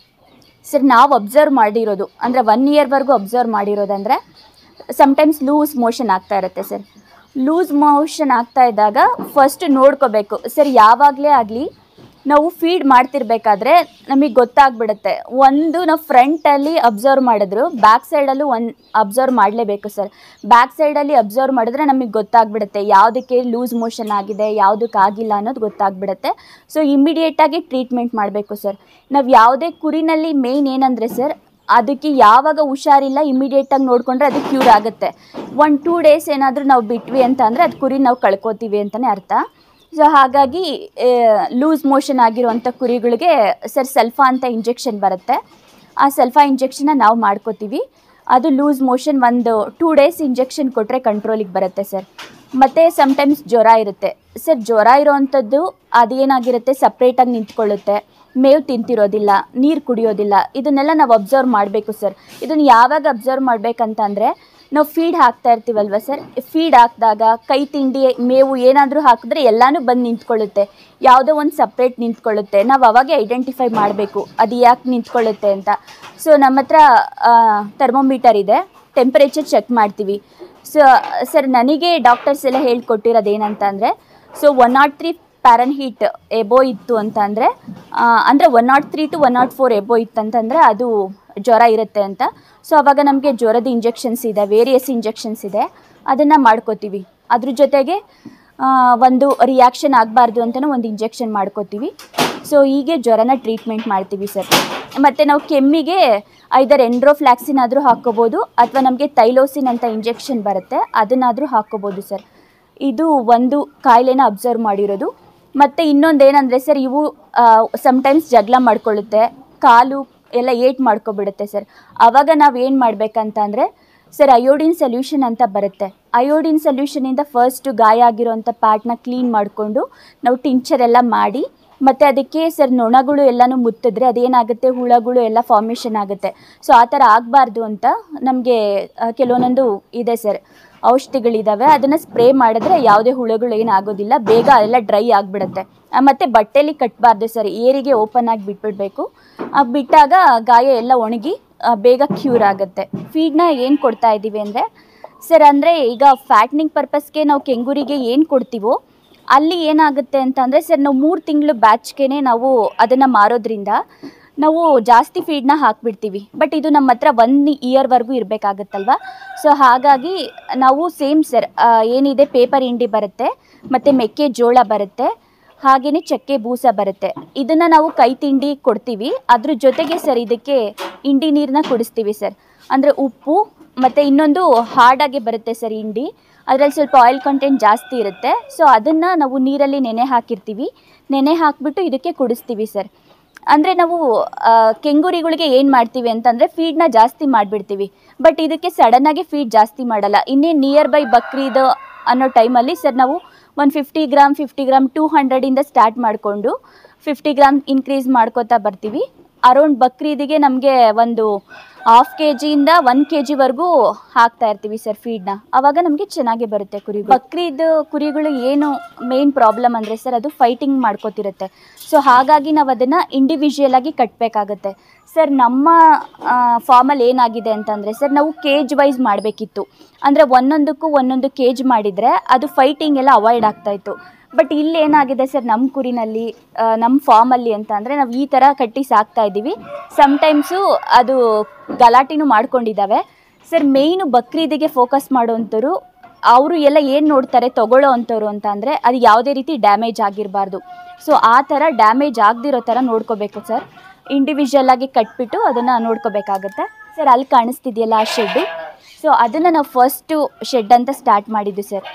ಸರ್, ನಾವು ಅಬ್ಸರ್ವ್ ಮಾಡಿರೋದು ಅಂದರೆ 1 yearವರೆಗೂ ಅಬ್ಸರ್ವ್ ಮಾಡಿರೋದಂದರೆ ಸಮ್ಟೈಮ್ಸ್ ಲೂಸ್ ಮೋಷನ್ ಆಗ್ತಾ ಇರುತ್ತೆ ಸರ್. ಲೂಸ್ ಮೋಷನ್ ಆಗ್ತಾ ಇದ್ದಾಗ ಫಸ್ಟ್ ನೋಡ್ಕೋಬೇಕು ಸರ್, ಯಾವಾಗಲೇ ಆಗಲಿ ನಾವು ಫೀಡ್ ಮಾಡ್ತಿರ್ಬೇಕಾದ್ರೆ ನಮಗೆ ಗೊತ್ತಾಗ್ಬಿಡುತ್ತೆ. ಒಂದು ನಾವು ಫ್ರಂಟಲ್ಲಿ ಅಬ್ಸರ್ವ್ ಮಾಡಿದ್ರು ಬ್ಯಾಕ್ ಸೈಡಲ್ಲೂ ಅಬ್ಸರ್ವ್ ಮಾಡಲೇಬೇಕು ಸರ್. ಬ್ಯಾಕ್ ಸೈಡಲ್ಲಿ ಅಬ್ಸರ್ವ್ ಮಾಡಿದ್ರೆ ನಮಗೆ ಗೊತ್ತಾಗ್ಬಿಡುತ್ತೆ ಯಾವುದಕ್ಕೆ ಲೂಸ್ ಮೋಷನ್ ಆಗಿದೆ, ಯಾವುದಕ್ಕೆ ಆಗಿಲ್ಲ ಅನ್ನೋದು ಗೊತ್ತಾಗ್ಬಿಡುತ್ತೆ. ಸೊ ಇಮ್ಮಿಡಿಯೇಟಾಗಿ ಟ್ರೀಟ್ಮೆಂಟ್ ಮಾಡಬೇಕು ಸರ್. ನಾವು ಯಾವುದೇ ಕುರಿನಲ್ಲಿ ಮೇಯ್ನ್ ಏನಂದರೆ ಸರ್, ಅದಕ್ಕೆ ಯಾವಾಗ ಹುಷಾರಿಲ್ಲ ಇಮಿಡಿಯೇಟಾಗಿ ನೋಡಿಕೊಂಡ್ರೆ ಅದು ಕ್ಯೂರ್ ಆಗುತ್ತೆ. 1-2 ಡೇಸ್ ಏನಾದರೂ ನಾವು ಬಿಟ್ವಿ ಅಂತ ಅಂದರೆ ಅದು ಕುರಿ ನಾವು ಕಳ್ಕೊತೀವಿ ಅಂತಲೇ ಅರ್ಥ. ಸೊ ಹಾಗಾಗಿ ಲೂಸ್ ಮೋಷನ್ ಆಗಿರುವಂಥ ಕುರಿಗಳಿಗೆ ಸರ್ ಸಲ್ಫಾ ಅಂತ ಇಂಜೆಕ್ಷನ್ ಬರುತ್ತೆ. ಆ ಸಲ್ಫಾ ಇಂಜೆಕ್ಷನ್ನ ನಾವು ಮಾಡ್ಕೋತೀವಿ. ಅದು ಲೂಸ್ ಮೋಷನ್ 1-2 ಡೇಸ್ ಇಂಜೆಕ್ಷನ್ ಕೊಟ್ಟರೆ ಕಂಟ್ರೋಲಿಗೆ ಬರುತ್ತೆ ಸರ್. ಮತ್ತು ಸಮ್ಟೈಮ್ಸ್ ಜ್ವರ ಇರುತ್ತೆ ಸರ್. ಜ್ವರ ಇರೋವಂಥದ್ದು ಅದೇನಾಗಿರುತ್ತೆ, ಸಪ್ರೇಟಾಗಿ ನಿಂತ್ಕೊಳ್ಳುತ್ತೆ, ಮೇವು ತಿಂತಿರೋದಿಲ್ಲ, ನೀರು ಕುಡಿಯೋದಿಲ್ಲ. ಇದನ್ನೆಲ್ಲ ನಾವು ಅಬ್ಸರ್ವ್ ಮಾಡಬೇಕು ಸರ್. ಇದನ್ನು ಯಾವಾಗ ಅಬ್ಸರ್ವ್ ಮಾಡಬೇಕಂತಂದರೆ, ನಾವು ಫೀಡ್ ಹಾಕ್ತಾ ಇರ್ತೀವಲ್ವ ಸರ್, ಫೀಡ್ ಹಾಕಿದಾಗ ಕೈ ತಿಂಡಿ ಮೇವು ಏನಾದರೂ ಹಾಕಿದ್ರೆ ಎಲ್ಲನೂ ಬಂದು ನಿಂತ್ಕೊಳ್ಳುತ್ತೆ, ಯಾವುದೋ ಒಂದು ಸಪ್ರೇಟ್ ನಿಂತ್ಕೊಳ್ಳುತ್ತೆ. ನಾವು ಅವಾಗೆ ಐಡೆಂಟಿಫೈ ಮಾಡಬೇಕು ಅದು ಯಾಕೆ ನಿಂತ್ಕೊಳ್ಳುತ್ತೆ ಅಂತ. ಸೊ ನಮ್ಮ ಹತ್ರ ಥರ್ಮೋಮೀಟರ್ ಇದೆ, ಟೆಂಪರೇಚರ್ ಚೆಕ್ ಮಾಡ್ತೀವಿ. ಸೊ ಸರ್ ನನಗೆ ಡಾಕ್ಟರ್ಸ್ ಎಲ್ಲ ಹೇಳ್ಕೊಟ್ಟಿರೋದು ಏನಂತ ಅಂದರೆ, ಸೊ 103 ಫ್ಯಾರನ್ಹೀಟ್ ಎಬೋ ಇತ್ತು ಅಂತ ಅಂದರೆ 103 to 104 ಎಬೋ ಇತ್ತಂತಂದರೆ ಅದು ಜ್ವರ ಇರುತ್ತೆ ಅಂತ. ಸೊ ಆವಾಗ ನಮಗೆ ಜ್ವರದ ಇಂಜೆಕ್ಷನ್ಸ್ ಇದೆ, ವೇರಿಯಸ್ ಇಂಜೆಕ್ಷನ್ಸ್ ಇದೆ, ಅದನ್ನು ಮಾಡ್ಕೋತೀವಿ. ಅದ್ರ ಜೊತೆಗೆ ಒಂದು ರಿಯಾಕ್ಷನ್ ಆಗಬಾರ್ದು ಅಂತಲೂ ಒಂದು ಇಂಜೆಕ್ಷನ್ ಮಾಡ್ಕೋತೀವಿ. ಸೊ ಹೀಗೆ ಜ್ವರನ ಟ್ರೀಟ್ಮೆಂಟ್ ಮಾಡ್ತೀವಿ ಸರ್. ಮತ್ತು ನಾವು ಕೆಮ್ಮಿಗೆ ಐದರ್ ಎಂಡ್ರೋಫ್ಲಾಕ್ಸಿನ್ ಆದರೂ ಹಾಕ್ಕೋಬೋದು, ಅಥವಾ ನಮಗೆ ಥೈಲೋಸಿನ್ ಅಂತ ಇಂಜೆಕ್ಷನ್ ಬರುತ್ತೆ, ಅದನ್ನಾದರೂ ಹಾಕ್ಕೋಬೋದು ಸರ್. ಇದು ಒಂದು ಕಾಯಿಲೆನ ಅಬ್ಸರ್ವ್ ಮಾಡಿರೋದು. ಮತ್ತು ಇನ್ನೊಂದು ಏನಂದರೆ ಸರ್, ಇವು ಸಮ್ಟೈಮ್ಸ್ ಜಗಳ ಮಾಡ್ಕೊಳ್ಳುತ್ತೆ, ಕಾಲು ಎಲ್ಲ ಏಟ್ ಮಾಡ್ಕೊಬಿಡುತ್ತೆ ಸರ್. ಆವಾಗ ನಾವು ಏನು ಮಾಡಬೇಕಂತ ಅಂದರೆ ಸರ್, ಅಯೋಡಿನ್ ಸೊಲ್ಯೂಷನ್ ಅಂತ ಬರುತ್ತೆ. ಅಯೋಡಿನ್ ಸೊಲ್ಯೂಷನಿಂದ ಫಸ್ಟು ಗಾಯ ಆಗಿರೋಂಥ ಪ್ಯಾಟ್ನ ಕ್ಲೀನ್ ಮಾಡಿಕೊಂಡು ನಾವು ಟಿಂಚರ್ ಎಲ್ಲ ಮಾಡಿ, ಮತ್ತು ಅದಕ್ಕೆ ಸರ್ ನೊಣಗಳು ಎಲ್ಲನೂ ಮುತ್ತಿದ್ರೆ ಅದೇನಾಗುತ್ತೆ, ಹುಳಗಳು ಎಲ್ಲ ಫಾರ್ಮೇಷನ್ ಆಗುತ್ತೆ. ಸೊ ಆ ಥರ ಆಗಬಾರ್ದು ಅಂತ ನಮಗೆ ಕೆಲವೊಂದೊಂದು ಇದೆ ಸರ್, ಔಷಧಿಗಳಿದ್ದಾವೆ. ಅದನ್ನು ಸ್ಪ್ರೇ ಮಾಡಿದ್ರೆ ಯಾವುದೇ ಹುಳುಗಳು ಏನಾಗೋದಿಲ್ಲ, ಬೇಗ ಎಲ್ಲ ಡ್ರೈ ಆಗಿಬಿಡುತ್ತೆ. ಮತ್ತು ಬಟ್ಟೆಯಲ್ಲಿ ಕಟ್ಟಬಾರ್ದು ಸರ್, ಏರಿಗೆ ಓಪನ್ ಆಗಿ ಬಿಟ್ಬಿಡಬೇಕು. ಬಿಟ್ಟಾಗ ಗಾಯ ಎಲ್ಲ ಒಣಗಿ ಬೇಗ ಕ್ಯೂರ್ ಆಗುತ್ತೆ. ಫೀಡ್ನ ಏನು ಕೊಡ್ತಾ ಇದ್ದೀವಿ ಅಂದರೆ ಸರ್, ಅಂದರೆ ಈಗ ಫ್ಯಾಟ್ನಿಂಗ್ ಪರ್ಪಸ್ಗೆ ನಾವು ಕೆಂಗೂರಿಗೆ ಏನು ಕೊಡ್ತೀವೋ ಅಲ್ಲಿ ಏನಾಗುತ್ತೆ ಅಂತಂದರೆ ಸರ್, ನಾವು 3 ತಿಂಗಳು ಬ್ಯಾಚ್ಗೆ ನಾವು ಅದನ್ನು ಮಾರೋದ್ರಿಂದ ನಾವು ಜಾಸ್ತಿ ಫೀಡ್ನ ಹಾಕ್ಬಿಡ್ತೀವಿ. ಬಟ್ ಇದು ನಮ್ಮ ಹತ್ರ 1 ಇಯರ್ವರೆಗೂ ಇರಬೇಕಾಗತ್ತಲ್ವ. ಸೊ ಹಾಗಾಗಿ ನಾವು ಸೇಮ್ ಸರ್, ಏನಿದೆ ಪೇಪರ್ ಹಿಂಡಿ ಬರುತ್ತೆ, ಮತ್ತು ಮೆಕ್ಕೆಜೋಳ ಬರುತ್ತೆ, ಹಾಗೆಯೇ ಚಕ್ಕೆ ಬೂಸ ಬರುತ್ತೆ. ಇದನ್ನು ನಾವು ಕೈ ತಿಂಡಿ ಕೊಡ್ತೀವಿ. ಅದ್ರ ಜೊತೆಗೆ ಸರ್ ಇದಕ್ಕೆ ಹಿಂಡಿ ನೀರನ್ನ ಕುಡಿಸ್ತೀವಿ ಸರ್. ಅಂದರೆ ಉಪ್ಪು ಮತ್ತು ಇನ್ನೊಂದು ಹಾರ್ಡಾಗೆ ಬರುತ್ತೆ ಸರ್ ಹಿಂಡಿ, ಅದರಲ್ಲಿ ಸ್ವಲ್ಪ ಆಯಿಲ್ ಕಂಟೆಂಟ್ ಜಾಸ್ತಿ ಇರುತ್ತೆ. ಸೊ ಅದನ್ನು ನಾವು ನೀರಲ್ಲಿ ನೆನೆ ಹಾಕಿರ್ತೀವಿ, ನೆನೆ ಹಾಕಿಬಿಟ್ಟು ಇದಕ್ಕೆ ಕುಡಿಸ್ತೀವಿ ಸರ್. ಅಂದರೆ ನಾವು ಕೆಂಗೂರಿಗಳಿಗೆ ಏನು ಮಾಡ್ತೀವಿ ಅಂತಂದರೆ ಫೀಡ್ನ ಜಾಸ್ತಿ ಮಾಡಿಬಿಡ್ತೀವಿ, ಬಟ್ ಇದಕ್ಕೆ ಸಡನ್ನಾಗಿ ಫೀಡ್ ಜಾಸ್ತಿ ಮಾಡಲ್ಲ. ಇನ್ನೇ ನಿಯರ್ ಬೈ ಬಕ್ರೀದ್ ಅನ್ನೋ ಟೈಮಲ್ಲಿ ಸರ್ ನಾವು 150 ಗ್ರಾಮ್ 50 ಗ್ರಾಮ್ 200ಇಂದ ಸ್ಟಾರ್ಟ್ ಮಾಡಿಕೊಂಡು 50 ಗ್ರಾಮ್ ಇನ್ಕ್ರೀಸ್ ಮಾಡ್ಕೋತಾ ಬರ್ತೀವಿ. ಅರೌಂಡ್ ಬಕ್ರೀದಿಗೆ ನಮಗೆ ಒಂದು 1/2 kgಯಿಂದ 1 kgವರೆಗೂ ಹಾಕ್ತಾ ಇರ್ತೀವಿ ಸರ್ ಫೀಡ್ನ. ಆವಾಗ ನಮಗೆ ಚೆನ್ನಾಗೇ ಬರುತ್ತೆ ಕುರಿಗಳು. ಬಕ್ರೀದ್ ಕುರಿಗಳು ಏನು ಮೇನ್ ಪ್ರಾಬ್ಲಮ್ ಅಂದರೆ ಸರ್, ಅದು ಫೈಟಿಂಗ್ ಮಾಡ್ಕೋತಿರುತ್ತೆ. ಸೊ ಹಾಗಾಗಿ ನಾವು ಅದನ್ನು ಇಂಡಿವಿಜುವಲ್ ಆಗಿ ಕಟ್ಟಬೇಕಾಗತ್ತೆ ಸರ್. ನಮ್ಮ ಫಾರ್ಮಲ್ಲಿ ಏನಾಗಿದೆ ಅಂತಂದರೆ ಸರ್, ನಾವು ಕೇಜ್ ವೈಸ್ ಮಾಡಬೇಕಿತ್ತು. ಅಂದರೆ ಒಂದೊಂದಕ್ಕೂ ಒಂದೊಂದು ಕೇಜ್ ಮಾಡಿದರೆ ಅದು ಫೈಟಿಂಗ್ ಎಲ್ಲ ಅವಾಯ್ಡ್ ಆಗ್ತಾಯಿತ್ತು. ಬಟ್ ಇಲ್ಲಿ ಏನಾಗಿದೆ ಸರ್, ನಮ್ಮ ಕುರಿನಲ್ಲಿ ನಮ್ಮ ಫಾರ್ಮಲ್ಲಿ ಅಂತ ಅಂದರೆ ನಾವು ಈ ಥರ ಕಟ್ಟಿ ಸಾಕ್ತಾ ಇದ್ದೀವಿ. ಸಮ್ಟೈಮ್ಸು ಅದು ಗಲಾಟೆನೂ ಮಾಡ್ಕೊಂಡಿದ್ದಾವೆ ಸರ್. ಮೇಯ್ನು ಬಕ್ರೀದಿಗೆ ಫೋಕಸ್ ಮಾಡೋವಂಥವ್ರು ಅವರು ಎಲ್ಲ ಏನು ನೋಡ್ತಾರೆ ತೊಗೊಳ್ಳೋ ಅಂಥವ್ರು ಅಂತ ಅಂದರೆ, ಅದು ಯಾವುದೇ ರೀತಿ ಡ್ಯಾಮೇಜ್ ಆಗಿರಬಾರ್ದು. ಸೊ ಆ ಥರ ಡ್ಯಾಮೇಜ್ ಆಗದಿರೋ ಥರ ನೋಡ್ಕೋಬೇಕು ಸರ್. ಇಂಡಿವಿಜುವಲ್ ಆಗಿ ಕಟ್ಬಿಟ್ಟು ಅದನ್ನು ನೋಡ್ಕೋಬೇಕಾಗತ್ತೆ ಸರ್. ಅಲ್ಲಿ ಕಾಣಿಸ್ತಿದೆಯಲ್ಲ ಆ ಶೆಡ್ಡು, ಸೊ ಅದನ್ನು ನಾವು ಫಸ್ಟು ಶೆಡ್ ಅಂತ ಸ್ಟಾರ್ಟ್ ಮಾಡಿದ್ದು ಸರ್.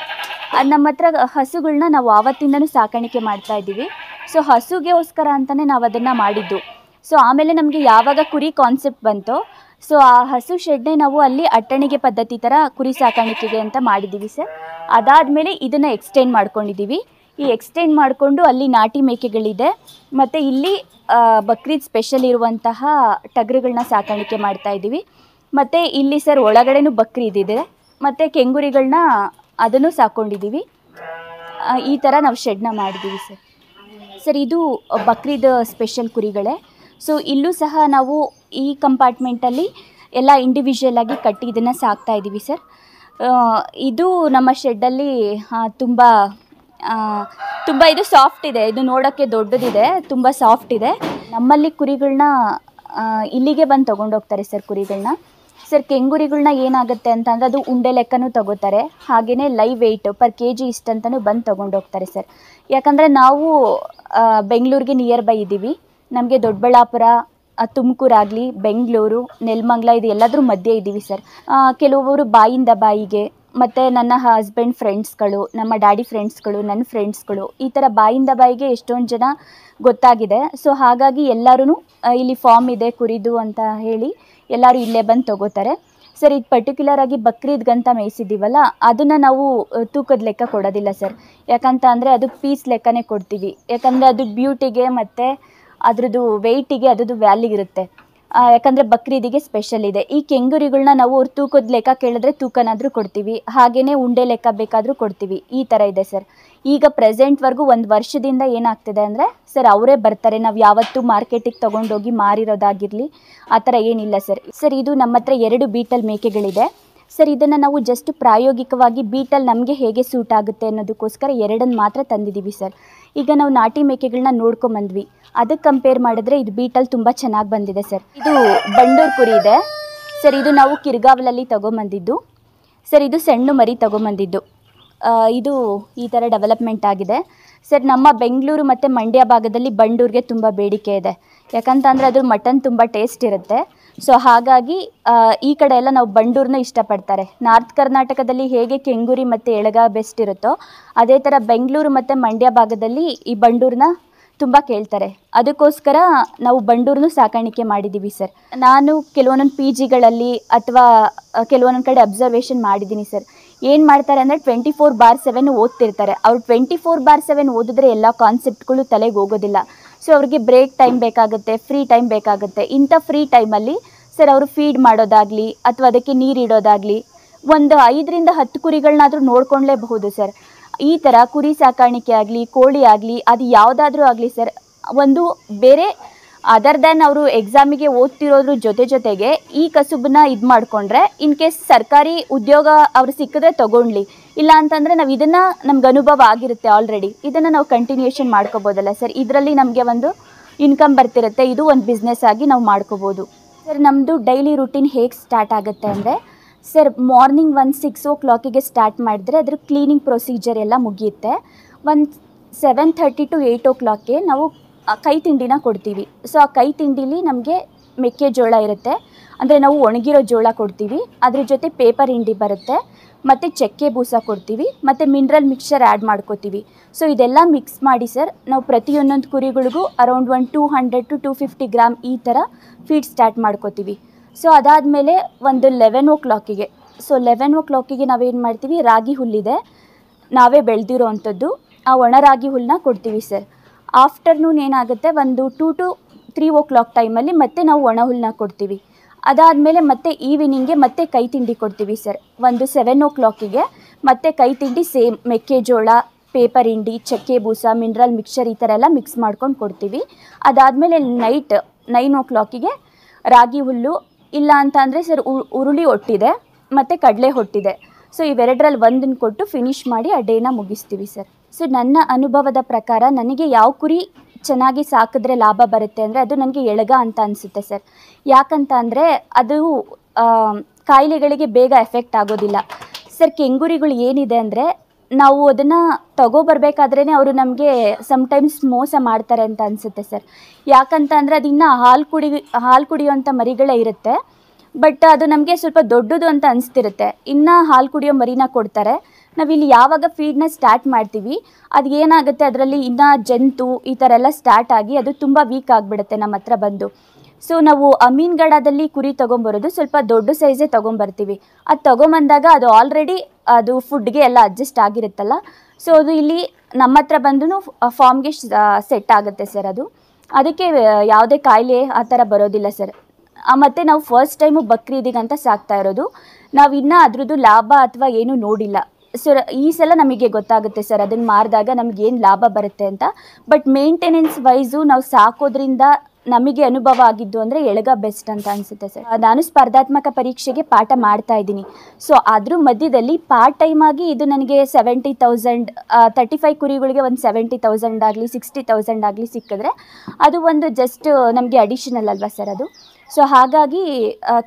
ಅದು ನಮ್ಮ ಹತ್ರ ಹಸುಗಳನ್ನ ನಾವು ಆವತ್ತಿಂದನೂ ಸಾಕಾಣಿಕೆ ಮಾಡ್ತಾಯಿದ್ದೀವಿ. ಸೊ ಹಸುಗೋಸ್ಕರ ಅಂತಲೇ ನಾವು ಅದನ್ನು ಮಾಡಿದ್ದು. ಸೊ ಆಮೇಲೆ ನಮಗೆ ಯಾವಾಗ ಕುರಿ ಕಾನ್ಸೆಪ್ಟ್ ಬಂತೋ, ಸೊ ಆ ಹಸು ಶೆಡ್ನೇ ನಾವು ಅಲ್ಲಿ ಅಟ್ಟಣಿಗೆ ಪದ್ಧತಿ ಥರ ಕುರಿ ಸಾಕಾಣಿಕೆಗೆ ಅಂತ ಮಾಡಿದ್ದೀವಿ ಸರ್. ಅದಾದಮೇಲೆ ಇದನ್ನು ಎಕ್ಸ್ಟೆಂಡ್ ಮಾಡ್ಕೊಂಡಿದ್ದೀವಿ. ಈ ಎಕ್ಸ್ಟೆಂಡ್ ಮಾಡಿಕೊಂಡು ಅಲ್ಲಿ ನಾಟಿ ಮೇಕೆಗಳಿದೆ, ಮತ್ತು ಇಲ್ಲಿ ಬಕ್ರೀದ್ ಸ್ಪೆಷಲ್ ಇರುವಂತಹ ಟಗರುಗಳನ್ನ ಸಾಕಾಣಿಕೆ ಮಾಡ್ತಾಯಿದ್ದೀವಿ. ಮತ್ತು ಇಲ್ಲಿ ಸರ್ ಒಳಗಡೆನೂ ಬಕ್ರೀದ್ ಇದೆ, ಮತ್ತು ಕೆಂಗುರಿಗಳನ್ನ ಅದನ್ನು ಸಾಕೊಂಡಿದ್ದೀವಿ. ಈ ಥರ ನಾವು ಶೆಡ್ನ ಮಾಡಿದ್ದೀವಿ ಸರ್. ಸರ್ ಇದು ಬಕ್ರೀದ್ ಸ್ಪೆಷಲ್ ಕುರಿಗಳೇ. ಸೊ ಇಲ್ಲೂ ಸಹ ನಾವು ಈ ಕಂಪಾರ್ಟ್ಮೆಂಟಲ್ಲಿ ಎಲ್ಲ ಇಂಡಿವಿಜುವಲ್ ಆಗಿ ಕಟ್ಟಿ ಇದನ್ನು ಸಾಕ್ತಾ ಇದ್ದೀವಿ ಸರ್. ಇದು ನಮ್ಮ ಶೆಡ್ಡಲ್ಲಿ ತುಂಬ ತುಂಬ ಇದು ಸಾಫ್ಟ್ ಇದೆ, ಇದು ನೋಡೋಕ್ಕೆ ದೊಡ್ಡದಿದೆ, ತುಂಬ ಸಾಫ್ಟ್ ಇದೆ. ನಮ್ಮಲ್ಲಿ ಕುರಿಗಳನ್ನ ಇಲ್ಲಿಗೆ ಬಂದು ತೊಗೊಂಡೋಗ್ತಾರೆ ಸರ್ ಕುರಿಗಳನ್ನ. ಸರ್ ಕೆಂಗುರಿಗಳನ್ನ ಏನಾಗುತ್ತೆ ಅಂತಂದರೆ ಅದು ಉಂಡೆ ಲೆಕ್ಕನೂ ತೊಗೋತಾರೆ, ಹಾಗೆಯೇ ಲೈವ್ ವೆಯ್ಟ್ ಪರ್ kg ಇಷ್ಟಂತನೂ ಬಂದು ತೊಗೊಂಡೋಗ್ತಾರೆ ಸರ್. ಯಾಕಂದರೆ ನಾವು ಬೆಂಗಳೂರಿಗೆ ನಿಯರ್ ಬೈ ಇದ್ದೀವಿ, ನಮಗೆ ದೊಡ್ಡಬಳ್ಳಾಪುರ, ತುಮಕೂರಾಗಲಿ, ಬೆಂಗಳೂರು, ನೆಲಮಂಗಲ ಇದು ಎಲ್ಲದ್ರ ಮಧ್ಯೆ ಇದ್ದೀವಿ ಸರ್. ಕೆಲವೊಬ್ಬರು ಬಾಯಿಂದ ಬಾಯಿಗೆ, ಮತ್ತು ನನ್ನ ಹಸ್ಬೆಂಡ್ ಫ್ರೆಂಡ್ಸ್ಗಳು, ನಮ್ಮ ಡ್ಯಾಡಿ ಫ್ರೆಂಡ್ಸ್ಗಳು, ನನ್ನ ಫ್ರೆಂಡ್ಸ್ಗಳು, ಈ ಥರ ಬಾಯಿಂದ ಬಾಯಿಗೆ ಎಷ್ಟೊಂದು ಜನ ಗೊತ್ತಾಗಿದೆ. ಸೊ ಹಾಗಾಗಿ ಎಲ್ಲರೂ ಇಲ್ಲಿ ಫಾರ್ಮ್ ಇದೆ ಕುರಿದು ಅಂತ ಹೇಳಿ ಎಲ್ಲರೂ ಇಲ್ಲೇ ಬಂದು ತೊಗೋತಾರೆ ಸರ್. ಇದು ಪರ್ಟಿಕ್ಯುಲರ್ ಆಗಿ ಬಕ್ರೀದ್ಗಂತ ಮೇಯಿಸಿದ್ದೀವಲ್ಲ, ಅದನ್ನು ನಾವು ತೂಕದ ಲೆಕ್ಕ ಕೊಡೋದಿಲ್ಲ ಸರ್. ಯಾಕಂತ ಅಂದರೆ ಅದು ಪೀಸ್ ಲೆಕ್ಕನೇ ಕೊಡ್ತೀವಿ. ಯಾಕಂದರೆ ಅದು ಬ್ಯೂಟಿಗೆ ಮತ್ತು ಅದ್ರದ್ದು ವೆಯ್ಟಿಗೆ ಅದ್ರದ್ದು ವ್ಯಾಲ್ಯೂ ಇರುತ್ತೆ. ಯಾಕಂದರೆ ಬಕ್ರೀದಿಗೆ ಸ್ಪೆಷಲ್ ಇದೆ. ಈ ಕೆಂಗುರಿಗಳನ್ನ ನಾವು ಅವ್ರ ತೂಕದ ಲೆಕ್ಕ ಕೇಳಿದ್ರೆ ತೂಕನಾದರೂ ಕೊಡ್ತೀವಿ, ಹಾಗೆಯೇ ಉಂಡೆ ಲೆಕ್ಕ ಬೇಕಾದರೂ ಕೊಡ್ತೀವಿ. ಈ ಥರ ಇದೆ ಸರ್. ಈಗ ಪ್ರೆಸೆಂಟ್ವರೆಗೂ 1 ವರ್ಷದಿಂದ ಏನಾಗ್ತಿದೆ ಅಂದರೆ ಸರ್ ಅವರೇ ಬರ್ತಾರೆ, ನಾವು ಯಾವತ್ತೂ ಮಾರ್ಕೆಟಿಗೆ ತೊಗೊಂಡೋಗಿ ಮಾರಿರೋದಾಗಿರಲಿ ಆ ಥರ ಏನಿಲ್ಲ ಸರ್. ಸರ್ ಇದು ನಮ್ಮ ಹತ್ರ 2 ಬೀಟಲ್ ಮೇಕೆಗಳಿದೆ ಸರ್. ಇದನ್ನು ನಾವು ಜಸ್ಟ್ ಪ್ರಾಯೋಗಿಕವಾಗಿ ಬೀಟಲ್ ನಮಗೆ ಹೇಗೆ ಸೂಟ್ ಆಗುತ್ತೆ ಅನ್ನೋದಕ್ಕೋಸ್ಕರ 2 ಮಾತ್ರ ತಂದಿದ್ದೀವಿ ಸರ್. ಈಗ ನಾವು ನಾಟಿ ಮೇಕೆಗಳನ್ನ ನೋಡ್ಕೊಂಬಂದ್ವಿ, ಅದಕ್ಕೆ ಕಂಪೇರ್ ಮಾಡಿದ್ರೆ ಇದು ಬೀಟಲ್ ತುಂಬ ಚೆನ್ನಾಗಿ ಬಂದಿದೆ ಸರ್. ಇದು ಬಂಡೂರು ಕುರಿ ಇದೆ ಸರ್. ಇದು ನಾವು ಕಿರ್ಗಾವಲಲ್ಲಿ ತೊಗೊಂಬಂದಿದ್ದು ಸರ್. ಇದು ಸಣ್ಣ ಮರಿ ತೊಗೊಂಬಂದಿದ್ದು. ಇದು ಈ ಥರ ಡೆವಲಪ್ಮೆಂಟ್ ಆಗಿದೆ ಸರ್. ನಮ್ಮ ಬೆಂಗಳೂರು ಮತ್ತು ಮಂಡ್ಯ ಭಾಗದಲ್ಲಿ ಬಂಡೂರಿಗೆ ತುಂಬ ಬೇಡಿಕೆ ಇದೆ. ಯಾಕಂತಂದರೆ ಅದು ಮಟನ್ ತುಂಬ ಟೇಸ್ಟ್ ಇರುತ್ತೆ. ಸೊ ಹಾಗಾಗಿ ಈ ಕಡೆ ಎಲ್ಲ ನಾವು ಬಂಡೂರನ್ನ ಇಷ್ಟಪಡ್ತಾರೆ. ನಾರ್ತ್ ಕರ್ನಾಟಕದಲ್ಲಿ ಹೇಗೆ ಕೆಂಗುರಿ ಮತ್ತು ಎಳಗ ಬೆಸ್ಟ್ ಇರುತ್ತೋ ಅದೇ ಥರ ಬೆಂಗಳೂರು ಮತ್ತು ಮಂಡ್ಯ ಭಾಗದಲ್ಲಿ ಈ ಬಂಡೂರನ್ನ ತುಂಬ ಕೇಳ್ತಾರೆ. ಅದಕ್ಕೋಸ್ಕರ ನಾವು ಬಂಡೂರನ್ನು ಸಾಕಾಣಿಕೆ ಮಾಡಿದ್ದೀವಿ ಸರ್. ನಾನು ಕೆಲವೊಂದೊಂದು PGಗಳಲ್ಲಿ ಅಥವಾ ಕೆಲವೊಂದೊಂದು ಕಡೆ ಅಬ್ಸರ್ವೇಷನ್ ಮಾಡಿದ್ದೀನಿ ಸರ್. ಏನು ಮಾಡ್ತಾರೆ ಅಂದರೆ 24/7 ಓದ್ತಿರ್ತಾರೆ. ಅವ್ರು 24/7 ಓದಿದ್ರೆ ಎಲ್ಲ ಕಾನ್ಸೆಪ್ಟ್ಗಳು ತಲೆಗೆ ಹೋಗೋದಿಲ್ಲ. ಸೊ ಅವ್ರಿಗೆ ಬ್ರೇಕ್ ಟೈಮ್ ಬೇಕಾಗುತ್ತೆ, ಫ್ರೀ ಟೈಮ್ ಬೇಕಾಗುತ್ತೆ. ಇಂಥ ಫ್ರೀ ಟೈಮಲ್ಲಿ ಸರ್ ಅವರು ಫೀಡ್ ಮಾಡೋದಾಗಲಿ ಅಥವಾ ಅದಕ್ಕೆ ನೀರು ಇಡೋದಾಗಲಿ ಒಂದು 5ರಿಂದ 10 ಕುರಿಗಳನ್ನಾದರೂ ನೋಡ್ಕೊಳ್ಳೇಬಹುದು ಸರ್. ಈ ಥರ ಕುರಿ ಸಾಕಾಣಿಕೆ ಆಗಲಿ, ಕೋಳಿ ಆಗಲಿ, ಅದು ಯಾವುದಾದ್ರೂ ಆಗಲಿ ಸರ್, ಒಂದು ಬೇರೆ ಅದರ್ ದ್ಯಾನ್ ಅವರು ಎಕ್ಸಾಮಿಗೆ ಓದ್ತಿರೋದ್ರ ಜೊತೆಗೆ ಈ ಕಸುಬನ್ನ ಇದು ಮಾಡಿಕೊಂಡ್ರೆ ಇನ್ ಕೇಸ್ ಸರ್ಕಾರಿ ಉದ್ಯೋಗ ಅವ್ರು ಸಿಕ್ಕಿದ್ರೆ ತೊಗೊಳ್ಳಿ, ಇಲ್ಲ ಅಂತಂದರೆ ನಾವು ಇದನ್ನು ನಮ್ಗೆ ಅನುಭವ ಆಗಿರುತ್ತೆ ಆಲ್ರೆಡಿ, ಇದನ್ನು ನಾವು ಕಂಟಿನ್ಯೂಷನ್ ಮಾಡ್ಕೋಬೋದಲ್ಲ ಸರ್. ಇದರಲ್ಲಿ ನಮಗೆ ಒಂದು ಇನ್ಕಮ್ ಬರ್ತಿರುತ್ತೆ, ಇದು ಒಂದು ಬಿಸ್ನೆಸ್ ಆಗಿ ನಾವು ಮಾಡ್ಕೋಬೋದು ಸರ್. ನಮ್ಮದು ಡೈಲಿ ರೂಟೀನ್ ಹೇಗೆ ಸ್ಟಾರ್ಟ್ ಆಗುತ್ತೆ ಅಂದರೆ ಸರ್, ಮಾರ್ನಿಂಗ್ 6 o'clock ಸ್ಟಾರ್ಟ್ ಮಾಡಿದ್ರೆ ಅದ್ರ ಕ್ಲೀನಿಂಗ್ ಪ್ರೊಸೀಜರ್ ಎಲ್ಲ ಮುಗಿಯುತ್ತೆ. 7:30 to 8 o'clock ನಾವು ಕೈ ತಿಂಡಿನ ಕೊಡ್ತೀವಿ. ಸೊ ಆ ಕೈ ತಿಂಡಿಲಿ ನಮಗೆ ಮೆಕ್ಕೆಜೋಳ ಇರುತ್ತೆ, ಅಂದರೆ ನಾವು ಒಣಗಿರೋ ಜೋಳ ಕೊಡ್ತೀವಿ, ಅದ್ರ ಜೊತೆ ಪೇಪರ್ ಹಿಂಡಿ ಬರುತ್ತೆ, ಮತ್ತು ಚಕ್ಕೆ ಬೂಸ ಕೊಡ್ತೀವಿ, ಮತ್ತು ಮಿನರಲ್ ಮಿಕ್ಸ್ಚರ್ ಆ್ಯಡ್ ಮಾಡ್ಕೋತೀವಿ. ಸೊ ಇದೆಲ್ಲ ಮಿಕ್ಸ್ ಮಾಡಿ ಸರ್ ನಾವು ಪ್ರತಿಯೊಂದೊಂದು ಕುರಿಗಳಿಗೂ ಅರೌಂಡ್ 200 to 250 ಗ್ರಾಮ್ ಈ ಥರ ಫೀಡ್ ಸ್ಟಾರ್ಟ್ ಮಾಡ್ಕೋತೀವಿ. ಸೊ ಅದಾದಮೇಲೆ ಒಂದು 11 o'clock ಸೊ 11 o'clock ನಾವೇನು ಮಾಡ್ತೀವಿ, ರಾಗಿ ಹುಲ್ಲಿದೆ ನಾವೇ ಬೆಳೆದಿರೋ ಅಂಥದ್ದು, ಆ ಒಣ ರಾಗಿ ಹುಲ್ಲನ್ನ ಕೊಡ್ತೀವಿ ಸರ್. ಆಫ್ಟರ್ನೂನ್ ಏನಾಗುತ್ತೆ, ಒಂದು 2 to 3 o'clock ಟೈಮಲ್ಲಿ ಮತ್ತೆ ನಾವು ಒಣ ಹುಲ್ಲನ್ನ ಕೊಡ್ತೀವಿ. ಅದಾದಮೇಲೆ ಮತ್ತೆ ಈವ್ನಿಂಗ್ಗೆ ಮತ್ತೆ ಕೈ ತಿಂಡಿ ಕೊಡ್ತೀವಿ ಸರ್. ಒಂದು 7 o'clock ಮತ್ತೆ ಕೈ ತಿಂಡಿ ಸೇಮ್ ಮೆಕ್ಕೆಜೋಳ, ಪೇಪರ್ ಹಿಂಡಿ, ಚಕ್ಕೆ ಬೂಸ, ಮಿನರಲ್ ಮಿಕ್ಸ್ಚರ್ ಈ ಥರ ಎಲ್ಲ ಮಿಕ್ಸ್ ಮಾಡ್ಕೊಂಡು ಕೊಡ್ತೀವಿ. ಅದಾದಮೇಲೆ ನೈಟ್ 9 o'clock ರಾಗಿ ಹುಲ್ಲು, ಇಲ್ಲ ಅಂತ ಅಂದರೆ ಸರ್ ಉರುಳಿ ಹೊಟ್ಟಿದೆ ಮತ್ತು ಕಡಲೆ ಹೊಟ್ಟಿದೆ. ಸೊ ಇವೆರಡರಲ್ಲಿ ಒಂದನ್ನು ಕೊಟ್ಟು ಫಿನಿಷ್ ಮಾಡಿ ಆ ಡೇನ ಮುಗಿಸ್ತೀವಿ ಸರ್. ಸೊ ನನ್ನ ಅನುಭವದ ಪ್ರಕಾರ ನನಗೆ ಯಾವ ಕುರಿ ಚೆನ್ನಾಗಿ ಸಾಕಿದ್ರೆ ಲಾಭ ಬರುತ್ತೆ ಅಂದರೆ ಅದು ನನಗೆ ಎಳಗ ಅಂತ ಅನಿಸುತ್ತೆ ಸರ್. ಯಾಕಂತ ಅಂದರೆ ಅದು ಕಾಯಿಲೆಗಳಿಗೆ ಬೇಗ ಎಫೆಕ್ಟ್ ಆಗೋದಿಲ್ಲ ಸರ್. ಕೆಂಗುರಿಗಳು ಏನಿದೆ ಅಂದರೆ ನಾವು ಅದನ್ನು ತಗೋಬರ್ಬೇಕಾದ್ರೇ ಅವರು ನಮಗೆ ಸಮ್ಟೈಮ್ಸ್ ಮೋಸ ಮಾಡ್ತಾರೆ ಅಂತ ಅನಿಸುತ್ತೆ ಸರ್. ಯಾಕಂತ ಅಂದರೆ ಅದು ಇನ್ನೂ ಹಾಲು ಕುಡಿಯೋಂಥ ಮರಿಗಳೇ ಇರುತ್ತೆ, ಬಟ್ ಅದು ನಮಗೆ ಸ್ವಲ್ಪ ದೊಡ್ಡದು ಅಂತ ಅನಿಸ್ತಿರುತ್ತೆ. ಇನ್ನೂ ಹಾಲು ಕುಡಿಯೋ ಮರಿನ ಕೊಡ್ತಾರೆ. ನಾವಿಲ್ಲಿ ಯಾವಾಗ ಫೀಡ್ನ ಸ್ಟಾರ್ಟ್ ಮಾಡ್ತೀವಿ ಅದು ಏನಾಗುತ್ತೆ, ಅದರಲ್ಲಿ ಇನ್ನೂ ಜಂತು ಈ ಥರ ಎಲ್ಲ ಸ್ಟಾರ್ಟ್ ಆಗಿ ಅದು ತುಂಬ ವೀಕ್ ಆಗಿಬಿಡುತ್ತೆ ನಮ್ಮ ಹತ್ರ ಬಂದು. ಸೊ ನಾವು ಅಮೀನ್ಗಢದಲ್ಲಿ ಕುರಿ ತೊಗೊಂಬರೋದು ಸ್ವಲ್ಪ ದೊಡ್ಡ ಸೈಜೇ ತೊಗೊಂಬರ್ತೀವಿ. ಅದು ತೊಗೊಂಬಂದಾಗ ಅದು ಆಲ್ರೆಡಿ ಅದು ಫುಡ್ಗೆ ಎಲ್ಲ ಅಡ್ಜಸ್ಟ್ ಆಗಿರುತ್ತಲ್ಲ, ಸೊ ಅದು ಇಲ್ಲಿ ನಮ್ಮ ಹತ್ರ ಬಂದು ಫಾರ್ಮ್ಗೆ ಸೆಟ್ ಆಗುತ್ತೆ ಸರ್. ಅದಕ್ಕೆ ಯಾವುದೇ ಕಾಯಿಲೆ ಆ ಥರ ಬರೋದಿಲ್ಲ ಸರ್. ಮತ್ತು ನಾವು ಫಸ್ಟ್ ಟೈಮು ಬಕ್ರೀದಿಗಂತ ಸಾಕ್ತಾ ಇರೋದು, ನಾವು ಇನ್ನೂ ಅದ್ರದ್ದು ಲಾಭ ಅಥವಾ ಏನೂ ನೋಡಿಲ್ಲ ಸರ್. ಈ ಸಲ ನಮಗೆ ಗೊತ್ತಾಗುತ್ತೆ ಸರ್ ಅದನ್ನು ಮಾರಿದಾಗ ನಮಗೇನು ಲಾಭ ಬರುತ್ತೆ ಅಂತ. ಬಟ್ ಮೇಂಟೆನೆನ್ಸ್ ವೈಸು ನಾವು ಸಾಕೋದ್ರಿಂದ ನಮಗೆ ಅನುಭವ ಆಗಿದ್ದು ಅಂದರೆ ಎಳಗ ಬೆಸ್ಟ್ ಅಂತ ಅನಿಸುತ್ತೆ ಸರ್. ನಾನು ಸ್ಪರ್ಧಾತ್ಮಕ ಪರೀಕ್ಷೆಗೆ ಪಾಠ ಮಾಡ್ತಾ ಇದ್ದೀನಿ. ಸೊ ಅದ್ರ ಮಧ್ಯದಲ್ಲಿ ಪಾರ್ಟ್ ಟೈಮ್ ಆಗಿ ಇದು ನನಗೆ 70,000 35 ಕುರಿಗಳಿಗೆ ಒಂದು 70,000 ಆಗಲಿ 60,000 ಆಗಲಿ ಸಿಕ್ಕಿದ್ರೆ ಅದು ಒಂದು ಜಸ್ಟ್ ನಮಗೆ ಅಡಿಷನಲ್ ಅಲ್ವಾ ಸರ್ ಅದು. ಸೊ ಹಾಗಾಗಿ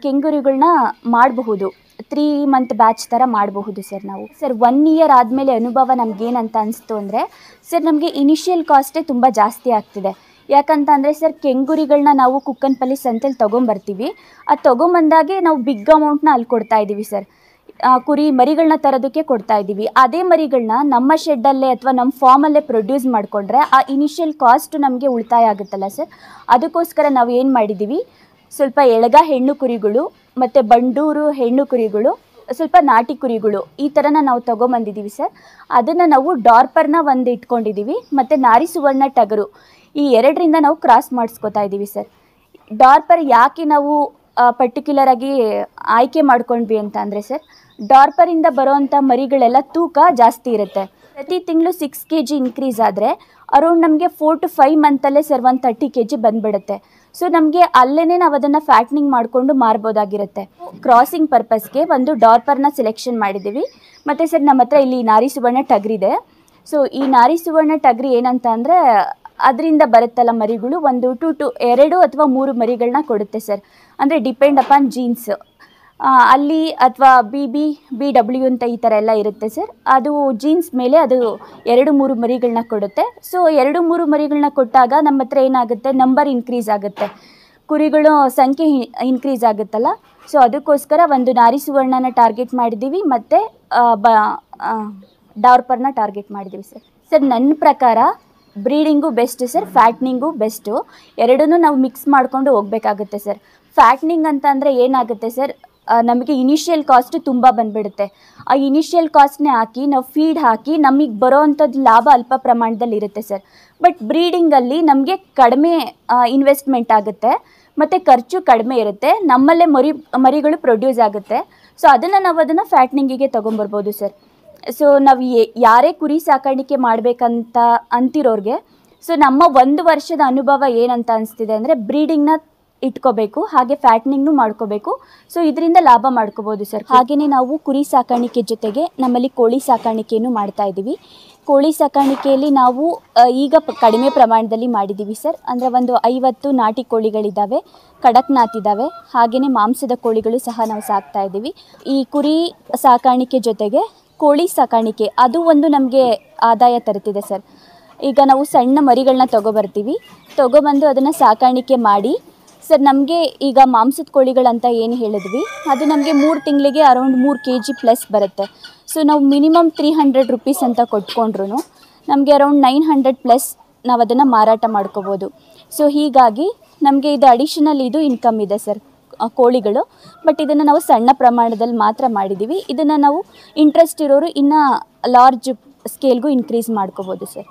ಕೆಂಗುರಿಗಳನ್ನ ಮಾಡಬಹುದು, 3 ಮಂತ್ ಬ್ಯಾಚ್ ಥರ ಮಾಡಬಹುದು ಸರ್ ನಾವು. ಸರ್ 1 ಇಯರ್ ಆದಮೇಲೆ ಅನುಭವ ನಮಗೇನಂತ ಅನಿಸ್ತು ಅಂದರೆ ಸರ್, ನಮಗೆ ಇನಿಷಿಯಲ್ ಕಾಸ್ಟೇ ತುಂಬ ಜಾಸ್ತಿ ಆಗ್ತಿದೆ. ಯಾಕಂತ ಅಂದರೆ ಸರ್, ಕೆಂಗುರಿಗಳನ್ನ ನಾವು ಕುಕ್ಕನಪಲ್ಲಿ ಸಂತೆಲಿ ತೊಗೊಂಬರ್ತೀವಿ. ಅದು ತೊಗೊಂಬಂದಾಗೆ ನಾವು ಬಿಗ್ ಅಮೌಂಟ್ನ ಅಲ್ಲಿ ಕೊಡ್ತಾ ಇದ್ದೀವಿ ಸರ್. ಕುರಿ ಮರಿಗಳನ್ನ ತರೋದಕ್ಕೆ ಕೊಡ್ತಾ ಇದ್ದೀವಿ. ಅದೇ ಮರಿಗಳನ್ನ ನಮ್ಮ ಶೆಡ್ಡಲ್ಲೇ ಅಥವಾ ನಮ್ಮ ಫಾರ್ಮಲ್ಲೇ ಪ್ರೊಡ್ಯೂಸ್ ಮಾಡಿಕೊಂಡ್ರೆ ಆ ಇನಿಷಿಯಲ್ ಕಾಸ್ಟ್ ನಮಗೆ ಉಳಿತಾಯ ಆಗುತ್ತಲ್ಲ ಸರ್. ಅದಕ್ಕೋಸ್ಕರ ನಾವು ಏನು ಮಾಡಿದ್ದೀವಿ, ಸ್ವಲ್ಪ ಎಳಗ ಹೆಣ್ಣು ಕುರಿಗಳು ಮತ್ತು ಬಂಡೂರು ಹೆಣ್ಣು ಕುರಿಗಳು, ಸ್ವಲ್ಪ ನಾಟಿ ಕುರಿಗಳು ಈ ಥರನ ನಾವು ತೊಗೊಂಬಂದಿದ್ದೀವಿ ಸರ್. ಅದನ್ನು ನಾವು ಡಾರ್ಪರ್ನ ಒಂದು ಇಟ್ಕೊಂಡಿದ್ದೀವಿ ಮತ್ತು ನಾರಿ ಸುವರ್ಣ ಟಗರು, ಈ 2ರಿಂದ ನಾವು ಕ್ರಾಸ್ ಮಾಡಿಸ್ಕೋತಾ ಇದ್ದೀವಿ ಸರ್. ಡಾರ್ಪರ್ ಯಾಕೆ ನಾವು ಪರ್ಟಿಕ್ಯುಲರಾಗಿ ಆಯ್ಕೆ ಮಾಡ್ಕೊಂಡ್ವಿ ಅಂತ ಅಂದರೆ ಸರ್, ಡಾರ್ಪರಿಂದ ಬರೋವಂಥ ಮರಿಗಳೆಲ್ಲ ತೂಕ ಜಾಸ್ತಿ ಇರುತ್ತೆ. ಪ್ರತಿ ತಿಂಗಳು 6 kg ಇನ್ಕ್ರೀಸ್ ಆದರೆ ಅರೌಂಡ್ ನಮಗೆ 4 to 5 ಮಂತಲ್ಲೇ ಸರ್ ಒಂದು 30 kg ಬಂದುಬಿಡುತ್ತೆ. ಸೊ ನಮಗೆ ಅಲ್ಲೇ ನಾವು ಅದನ್ನು ಫ್ಯಾಟ್ನಿಂಗ್ ಮಾಡಿಕೊಂಡು ಮಾರ್ಬೋದಾಗಿರುತ್ತೆ. ಕ್ರಾಸಿಂಗ್ ಪರ್ಪಸ್ಗೆ ಒಂದು ಡಾರ್ಪರ್ನ ಸೆಲೆಕ್ಷನ್ ಮಾಡಿದ್ದೀವಿ. ಮತ್ತು ಸರ್, ನಮ್ಮ ಹತ್ರ ಇಲ್ಲಿ ನಾರಿ ಸುವರ್ಣ ಟಗರಿದೆ. ಸೊ ಈ ನಾರಿ ಸುವರ್ಣ ಟಗರಿ ಏನಂತ ಅಂದರೆ, ಅದರಿಂದ ಬರುತ್ತಲ್ಲ ಮರಿಗಳು, 1 to 2 ಅಥವಾ 3 ಮರಿಗಳನ್ನ ಕೊಡುತ್ತೆ ಸರ್. ಅಂದರೆ ಡಿಪೆಂಡ್ ಅಪಾನ್ ಜೀನ್ಸ್ ಅಲ್ಲಿ, ಅಥವಾ BW ಅಂತ ಈ ಥರ ಎಲ್ಲ ಇರುತ್ತೆ ಸರ್. ಅದು ಜೀನ್ಸ್ ಮೇಲೆ ಅದು 2-3 ಮರಿಗಳನ್ನ ಕೊಡುತ್ತೆ. ಸೊ 2-3 ಮರಿಗಳನ್ನ ಕೊಟ್ಟಾಗ ನಮ್ಮ ಹತ್ರ ಏನಾಗುತ್ತೆ, ನಂಬರ್ ಇನ್ಕ್ರೀಸ್ ಆಗುತ್ತೆ, ಕುರಿಗಳು ಸಂಖ್ಯೆ ಇನ್ಕ್ರೀಸ್ ಆಗುತ್ತಲ್ಲ. ಸೊ ಅದಕ್ಕೋಸ್ಕರ ಒಂದು ನಾರಿ ಸುವರ್ಣನ ಟಾರ್ಗೆಟ್ ಮಾಡಿದ್ದೀವಿ ಮತ್ತು ಡಾರ್ಪರ್ನ ಟಾರ್ಗೆಟ್ ಮಾಡಿದ್ದೀವಿ ಸರ್. ಸರ್, ನನ್ನ ಪ್ರಕಾರ ಬ್ರೀಡಿಂಗು ಬೆಸ್ಟ್ ಸರ್, ಫ್ಯಾಟ್ನಿಂಗು ಬೆಸ್ಟು. ಎರಡನ್ನೂ ನಾವು ಮಿಕ್ಸ್ ಮಾಡಿಕೊಂಡು ಹೋಗಬೇಕಾಗುತ್ತೆ ಸರ್. ಫ್ಯಾಟ್ನಿಂಗ್ ಅಂತ ಅಂದರೆ ಏನಾಗುತ್ತೆ ಸರ್, ನಮಗೆ ಇನಿಷಿಯಲ್ ಕಾಸ್ಟ್ ತುಂಬ ಬಂದುಬಿಡುತ್ತೆ. ಆ ಇನಿಷಿಯಲ್ ಕಾಸ್ಟ್ನೇ ಹಾಕಿ ನಾವು ಫೀಡ್ ಹಾಕಿ ನಮಗೆ ಬರೋ ಅಂಥದ್ದು ಲಾಭ ಅಲ್ಪ ಪ್ರಮಾಣದಲ್ಲಿ ಇರುತ್ತೆ ಸರ್. ಬಟ್ ಬ್ರೀಡಿಂಗಲ್ಲಿ ನಮಗೆ ಕಡಿಮೆ ಇನ್ವೆಸ್ಟ್ಮೆಂಟ್ ಆಗುತ್ತೆ ಮತ್ತು ಖರ್ಚು ಕಡಿಮೆ ಇರುತ್ತೆ, ನಮ್ಮಲ್ಲೇ ಮರಿಗಳು ಪ್ರೊಡ್ಯೂಸ್ ಆಗುತ್ತೆ. ಸೊ ನಾವು ಫ್ಯಾಟ್ನಿಂಗಿಗೆ ತೊಗೊಂಬರ್ಬೋದು ಸರ್. ಸೊ ನಾವು ಯಾರೇ ಕುರಿ ಸಾಕಾಣಿಕೆ ಮಾಡಬೇಕಂತ ಅಂತಿರೋರಿಗೆ ಸೊ ನಮ್ಮ 1 ವರ್ಷದ ಅನುಭವ ಏನಂತ ಅನಿಸ್ತಿದೆ ಅಂದರೆ, ಬ್ರೀಡಿಂಗ್ನ ಇಟ್ಕೋಬೇಕು, ಹಾಗೆ ಫ್ಯಾಟ್ನಿಂಗ್ನು ಮಾಡ್ಕೋಬೇಕು. ಸೊ ಇದರಿಂದ ಲಾಭ ಮಾಡ್ಕೋಬೋದು ಸರ್. ಹಾಗೆಯೇ ನಾವು ಕುರಿ ಸಾಕಾಣಿಕೆ ಜೊತೆಗೆ ನಮ್ಮಲ್ಲಿ ಕೋಳಿ ಸಾಕಾಣಿಕೆಯನ್ನು ಮಾಡ್ತಾ ಇದ್ದೀವಿ. ಕೋಳಿ ಸಾಕಾಣಿಕೆಯಲ್ಲಿ ನಾವು ಈಗ ಕಡಿಮೆ ಪ್ರಮಾಣದಲ್ಲಿ ಮಾಡಿದ್ದೀವಿ ಸರ್. ಅಂದರೆ ಒಂದು 50 ನಾಟಿ ಕೋಳಿಗಳಿದ್ದಾವೆ, ಕಡಕ್ನಾಥ್ ಇದ್ದಾವೆ, ಹಾಗೆಯೇ ಮಾಂಸದ ಕೋಳಿಗಳು ಸಹ ನಾವು ಸಾಕ್ತಾ ಇದ್ದೀವಿ. ಈ ಕುರಿ ಸಾಕಾಣಿಕೆ ಜೊತೆಗೆ ಕೋಳಿ ಸಾಕಾಣಿಕೆ ಅದು ಒಂದು ನಮಗೆ ಆದಾಯ ತರುತ್ತಿದೆ ಸರ್. ಈಗ ನಾವು ಸಣ್ಣ ಮರಿಗಳನ್ನ ತೊಗೊಬಂದು ಅದನ್ನು ಸಾಕಾಣಿಕೆ ಮಾಡಿ ಸರ್, ನಮಗೆ ಈಗ ಮಾಂಸದ ಕೋಳಿಗಳಂತ ಏನು ಹೇಳಿದ್ವಿ, ಅದು ನಮಗೆ 3 ತಿಂಗಳಿಗೆ ಅರೌಂಡ್ 3 kg ಪ್ಲಸ್ ಬರುತ್ತೆ. ಸೊ ನಾವು ಮಿನಿಮಮ್ 300 ರೂಪೀಸ್ ಅಂತ ಕೊಟ್ಕೊಂಡ್ರು ನಮಗೆ ಅರೌಂಡ್ 900 ಪ್ಲಸ್ ನಾವು ಅದನ್ನು ಮಾರಾಟ ಮಾಡ್ಕೋಬೋದು. ಸೊ ಹೀಗಾಗಿ ನಮಗೆ ಇದು ಅಡಿಷನಲ್ ಇನ್ಕಮ್ ಇದೆ ಸರ್ ಕೋಳಿಗಳು. ಬಟ್ ಇದನ್ನು ನಾವು ಸಣ್ಣ ಪ್ರಮಾಣದಲ್ಲಿ ಮಾತ್ರ ಮಾಡಿದ್ದೀವಿ. ಇದನ್ನು ನಾವು ಇಂಟ್ರೆಸ್ಟ್ ಇರೋರು ಇನ್ನೂ ಲಾರ್ಜ್ ಸ್ಕೇಲ್ಗೂ ಇನ್ಕ್ರೀಸ್ ಮಾಡ್ಕೋಬೋದು ಸರ್.